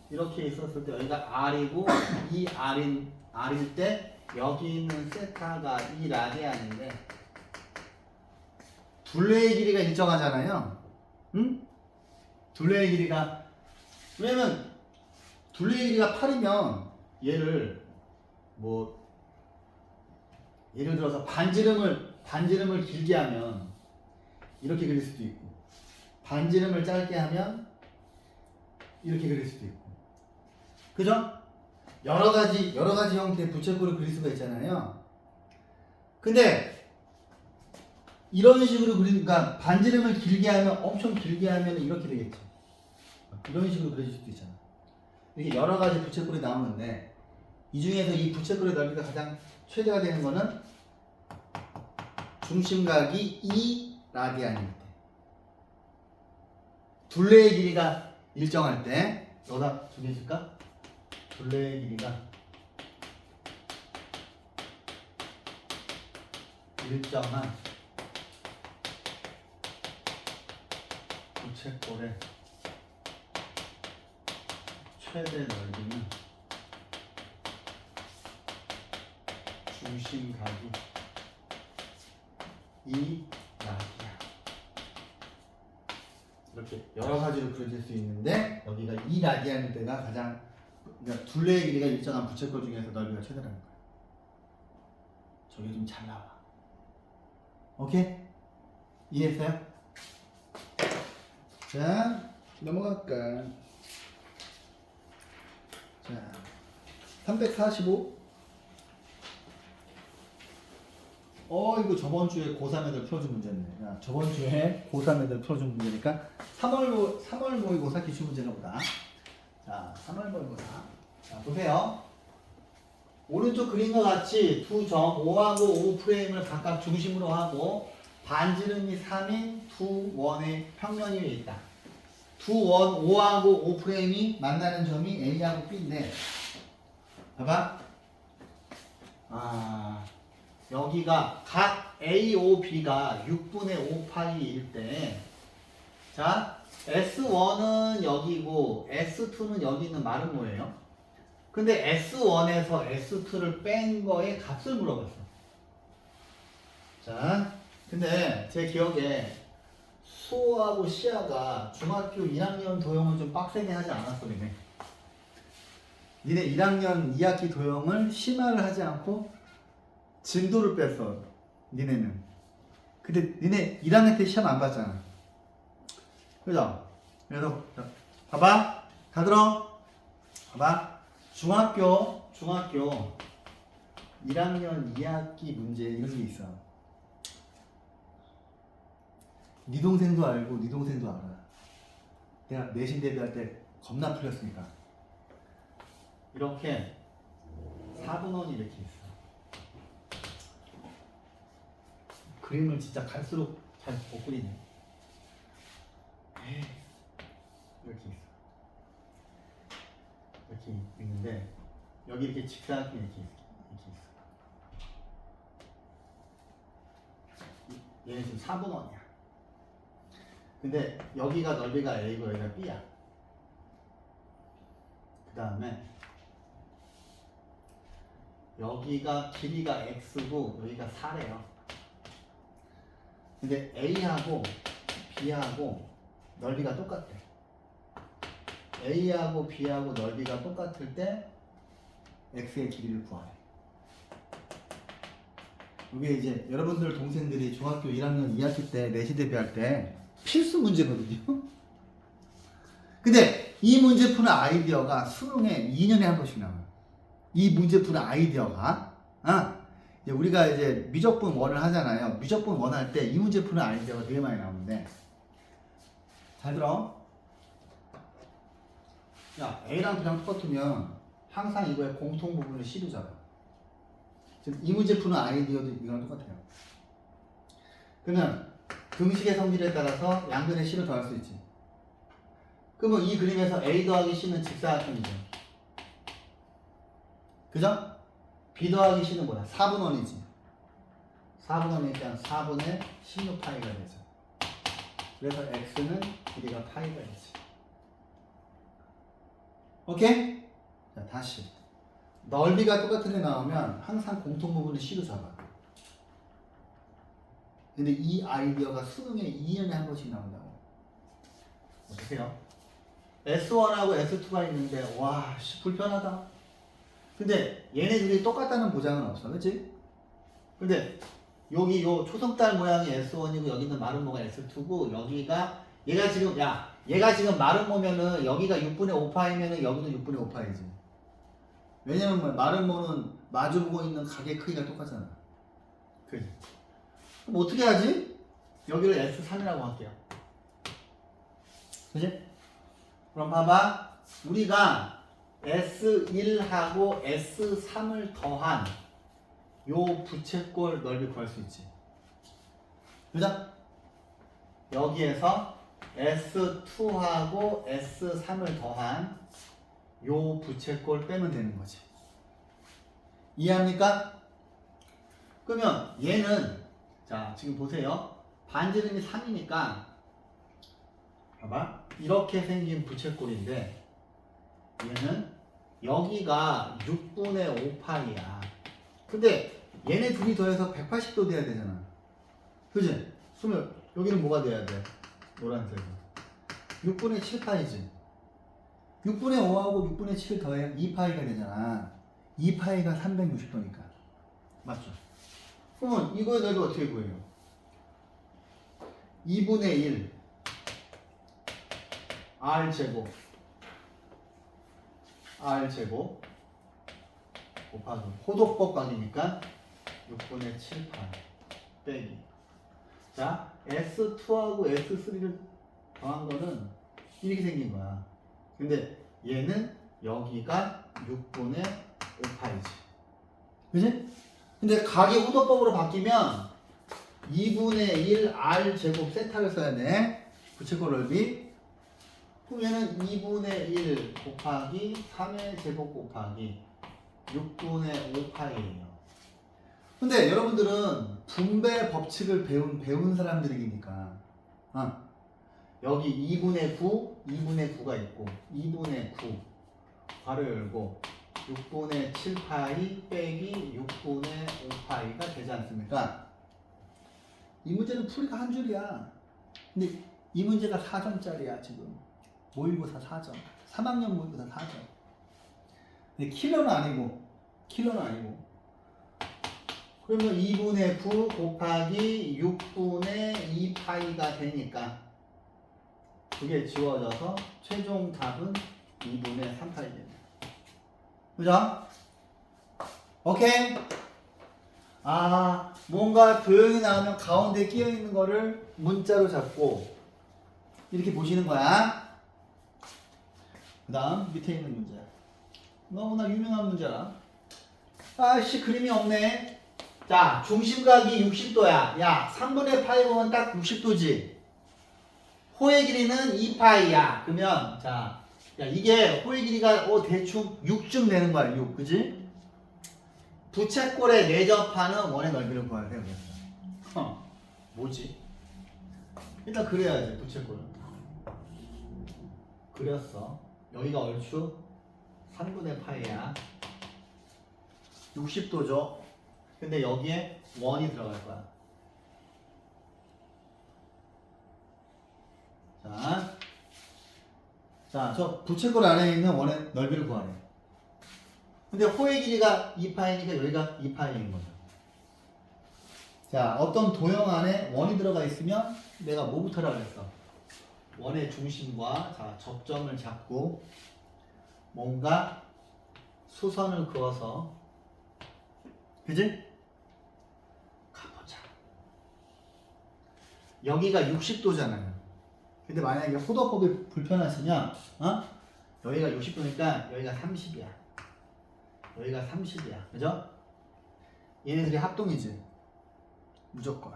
이렇게 있었을 때 여기가 R이고 이 R일 때 여기 있는 세타가 이 라디안인데 둘레의 길이가 일정하잖아요. 응? 둘레의 길이가 왜냐면 둘레의 길이가 8이면 얘를 뭐 예를 들어서 반지름을 길게 하면 이렇게 그릴 수도 있고 반지름을 짧게 하면 이렇게 그릴 수도 있고 그죠? 여러 가지 형태의 부채꼴을 그릴 수가 있잖아요. 근데 이런 식으로 그리니까 반지름을 길게 하면 엄청 길게 하면 이렇게 되겠죠. 이런 식으로 그려질 수도 있잖아. 이렇게 여러 가지 부채꼴이 나오는데 이 중에서 이 부채꼴의 넓이가 가장 최대가 되는 거는 중심각이 2 라디안일 때. 둘레의 길이가 일정할 때 여기다 정해줄까? 둘레의 길이가 일정한 부채꼴의 최대 넓이는 중심각이 2 라디안. 이렇게 여러 가지로 그려질 수 있는데 여기가 2 라디안일 때가 가장 그러니까 둘레의 길이가 일정한 부채꼴 중에서 넓이가 최대라는 거야. 저게 좀 잘 나와. 오케이? 이해했어요? 자, 넘어갈까? 자, 345. 이거 저번 주에 고3 애들 풀어준 문제네. 야, 저번 주에 고3 애들 풀어준 문제니까 3월 모의고사 기출 문제나 보다. 자, 3월 모의고사. 자, 보세요. 오른쪽 그림과 같이 두 점 5하고 5 프레임을 각각 중심으로 하고 반지름이 3인 두 원의 평면 위에 있다. 두 원 5하고 5 프레임이 만나는 점이 A하고 B인데 봐봐. 여기가 각 A, O, B가 6분의 5파이일 때 자, S1은 여기고 S2는 여기 있는 말은 뭐예요? 근데 S1에서 S2를 뺀 거의 값을 물어봤어. 자, 근데 제 기억에 수호하고 시아가 중학교 1학년 도형을 좀 빡세게 하지 않았어, 니네? 니네 1학년 2학기 도형을 심화를 하지 않고 진도를 뺐어. 니네는. 근데 니네 1학년 때 시험 안 봤잖아. 그죠? 그래서 봐봐. 다 들어. 봐봐. 중학교 1학년 2학기 문제 이런 게 있어. 네 동생도 알고 네 동생도 알아. 내가 내신 대비할 때 겁나 풀렸으니까. 이렇게 4분원이 이렇게 있어. 그림을 진짜 갈수록 잘 못 그리네. 이렇게 있어. 이렇게 있는데 여기 이렇게 직사각형이 이렇게 있어. 얘는 지금 4분원이야. 근데 여기가 넓이가 A고 여기가 B야. 그 다음에 여기가 길이가 X고 여기가 4래요. 근데 A하고 B하고 넓이가 똑같대. A하고 B하고 넓이가 똑같을 때 X의 길이를 구하래. 이게 이제 여러분들 동생들이 중학교 1학년 2학기 때 내신 대비할 때 필수 문제거든요. 근데 이 문제 푸는 아이디어가 수능에 2년에 한 번씩 나와요. 이 문제 푸는 아이디어가 이제 우리가 이제 미적분 원을 하잖아요. 미적분 원 할 때 이 문제 푸는 아이디어가 되게 많이 나오는데 잘 들어. 야, A랑 B랑 똑같으면 항상 이거의 공통 부분을 C로 잡아. 지금 이 문제 푸는 아이디어도 이거랑 똑같아요. 그러면 등식의 성질에 따라서 양변에 C를 더할 수 있지. 그러면 이 그림에서 A 더하기 C는 직사각형이죠. 그죠? B 더하기 C는 뭐야? 4분원이지. 4분원이니까 4분의 16파이가 되죠. 그래서 X는 길이가 파이가 되지. 오케이? 자, 다시. 넓이가 똑같은 애 나오면 항상 공통 부분을 C로 잡아. 근데 이 아이디어가 수능에 2년에 한 번씩 나온다고. 어떠세요? S1하고 S2가 있는데 와, 불편하다. 근데 얘네 둘이 똑같다는 보장은 없어. 그치? 근데 여기 요 초승달 모양이 S1이고 여기는 마름모가 S2고 여기가 얘가 지금 마름모면은 여기가 6분의 5파이면은 여기도 6분의 5파이지. 왜냐면 뭐 마름모는 마주보고 있는 각의 크기가 똑같잖아. 그지? 그럼 어떻게 하지? 여기를 S3이라고 할게요. 그지? 그럼 봐봐. 우리가 S1하고 S3을 더한 요 부채꼴 넓이 구할 수 있지. 그죠? 여기에서 S2하고 S3을 더한 요 부채꼴 빼면 되는 거지. 이해합니까? 그러면 얘는 자 지금 보세요. 반지름이 3이니까 봐봐. 이렇게 생긴 부채꼴인데 얘는 여기가 6분의 5파이야. 근데 얘네 둘이 더해서 180도 돼야 되잖아. 그지? 그러면 여기는 뭐가 돼야 돼? 노란색은 6분의 7파이지. 6분의 5하고 6분의 7 더해 2파이가 되잖아. 2파이가 360도니까. 맞죠? 그러면 이거의 넓이 어떻게 구해요? 2분의 1 R제곱 곱하기 호도법 각이니까 6분의 7파이 빼기. 자, S2하고 S3를 더한 거는 이렇게 생긴 거야. 근데 얘는 여기가 6분의 5파이지. 그지? 근데 각이 호도법으로 바뀌면 2분의 1 R제곱 세타를 써야 돼. 부채꼴 넓이. 그럼 얘는 2분의 1 곱하기 3의 제곱 곱하기 6분의 5파이예요. 근데 여러분들은 분배 법칙을 배운 사람들이니까 여기 2분의 9가 있고 2분의 9 괄호 열고 6분의 7파이 빼기 6분의 5파이가 되지 않습니까? 이 문제는 풀이가 한 줄이야. 근데 이 문제가 4점짜리야 지금. 모의고사 4점. 3학년 모의고사 4점. 근데 킬러는 아니고 그러면 2분의 9 곱하기 6분의 2파이가 되니까 그게 지워져서 최종 답은 2분의 3파이 됩니다. 그죠? 오케이? 아, 뭔가 도형이 나오면 가운데 끼어 있는 거를 문자로 잡고 이렇게 보시는 거야. 그 다음 밑에 있는 문제. 너무나 유명한 문제라. 아씨, 그림이 없네. 자, 중심각이 60도야. 야, 3분의 파이 보면 딱 60도지. 호의 길이는 2파이야. 그러면 자, 야, 이게 호의 길이가 대충 6쯤 되는 거야. 6, 그지? 부채꼴에 내접하는 원의 넓이를 구해야 돼. 뭐지? 일단 그려야지, 부채꼴을. 그렸어. 여기가 얼추 3분의 파이야. 60도죠. 근데 여기에 원이 들어갈 거야. 자, 저 부채꼴 안에 있는 원의 넓이를 구하래. 근데 호의 길이가 2파이니까 여기가 2파이인 거죠. 자, 어떤 도형 안에 원이 들어가 있으면 내가 뭐부터 하라 그랬어? 원의 중심과 자, 접점을 잡고 뭔가 수선을 그어서, 그지? 가보자. 여기가 60도잖아요. 근데 만약에 호도법이 불편하시면 여기가 60도니까 여기가 30이야. 여기가 30이야. 그죠? 얘네들이 합동이지. 무조건.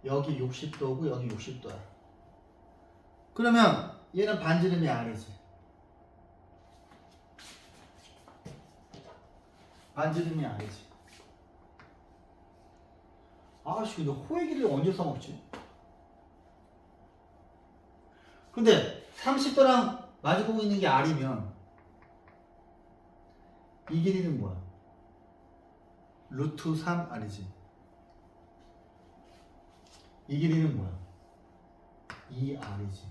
여기 60도고 여기 60도야. 그러면 얘는 반지름이 R이지. 반지름이 R이지. 아씨, 근데 호의 길이를 언제 써먹지? 근데 30도랑 마주보고 있는 게 R이면 이 길이는 뭐야? 루트 3R이지. 이 길이는 뭐야? 2R이지.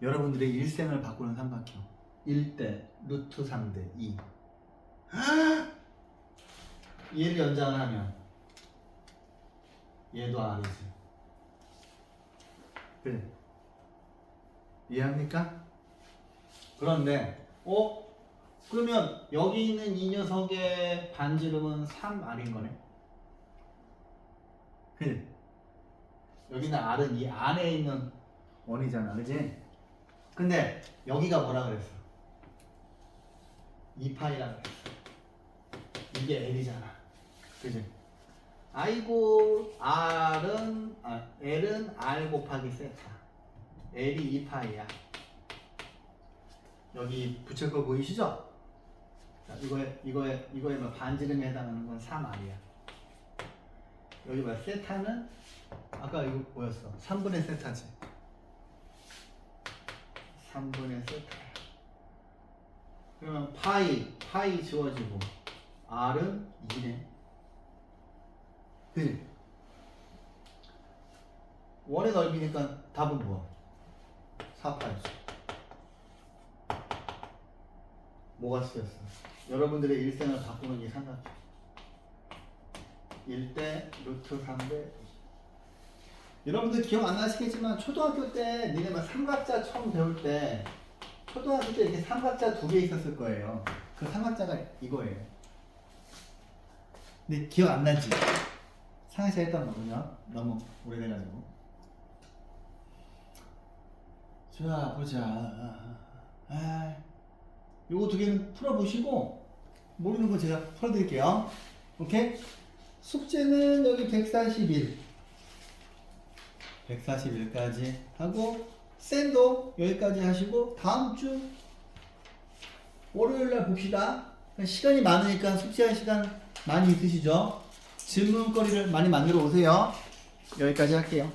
여러분들의 일생을 바꾸는 삼각형 1대 루트 3대 2. 얘를 연장을 하면 얘도 R이지. 그래. 이해합니까? 그런데 그러면 여기 있는 이 녀석의 반지름은 3R인 거네. 그래. 여기는 R은 이 안에 있는 원이잖아, 그지? 근데 여기가 뭐라 그랬어? 2파이라 그랬어. 이게 L이잖아, 그지? 아이고, L은 R 곱하기 세타. L이 2파이야. 여기 붙일 거 보이시죠? 자, 이거에 뭐 반지름에 해당하는 건 3R이야. 여기 봐, 세타는 아까 이거 뭐였어? 3분의 세타지. 3분의 세타야. 그러면 파이 지워지고 R은 2네. 그치? 원의 넓이니까 답은 뭐야? 4파이지. 뭐가 쓰였어? 여러분들의 일생을 바꾸는 이 삼각형 1대 루트 3대. 여러분들 기억 안 나시겠지만 초등학교 때 니네만 삼각자 처음 배울 때 초등학교 때 이렇게 삼각자 2개 있었을 거예요. 그 삼각자가 이거예요. 근데 기억 안 나지? 상하차 했던 거군요. 너무 오래돼가지고. 자, 보자. 요거 2개는 풀어보시고 모르는 거 제가 풀어드릴게요. 오케이? 숙제는 여기 141까지 하고 쌤도 여기까지 하시고 다음 주 월요일날 봅시다. 시간이 많으니까 숙제할 시간 많이 있으시죠? 질문거리를 많이 만들어 오세요. 여기까지 할게요.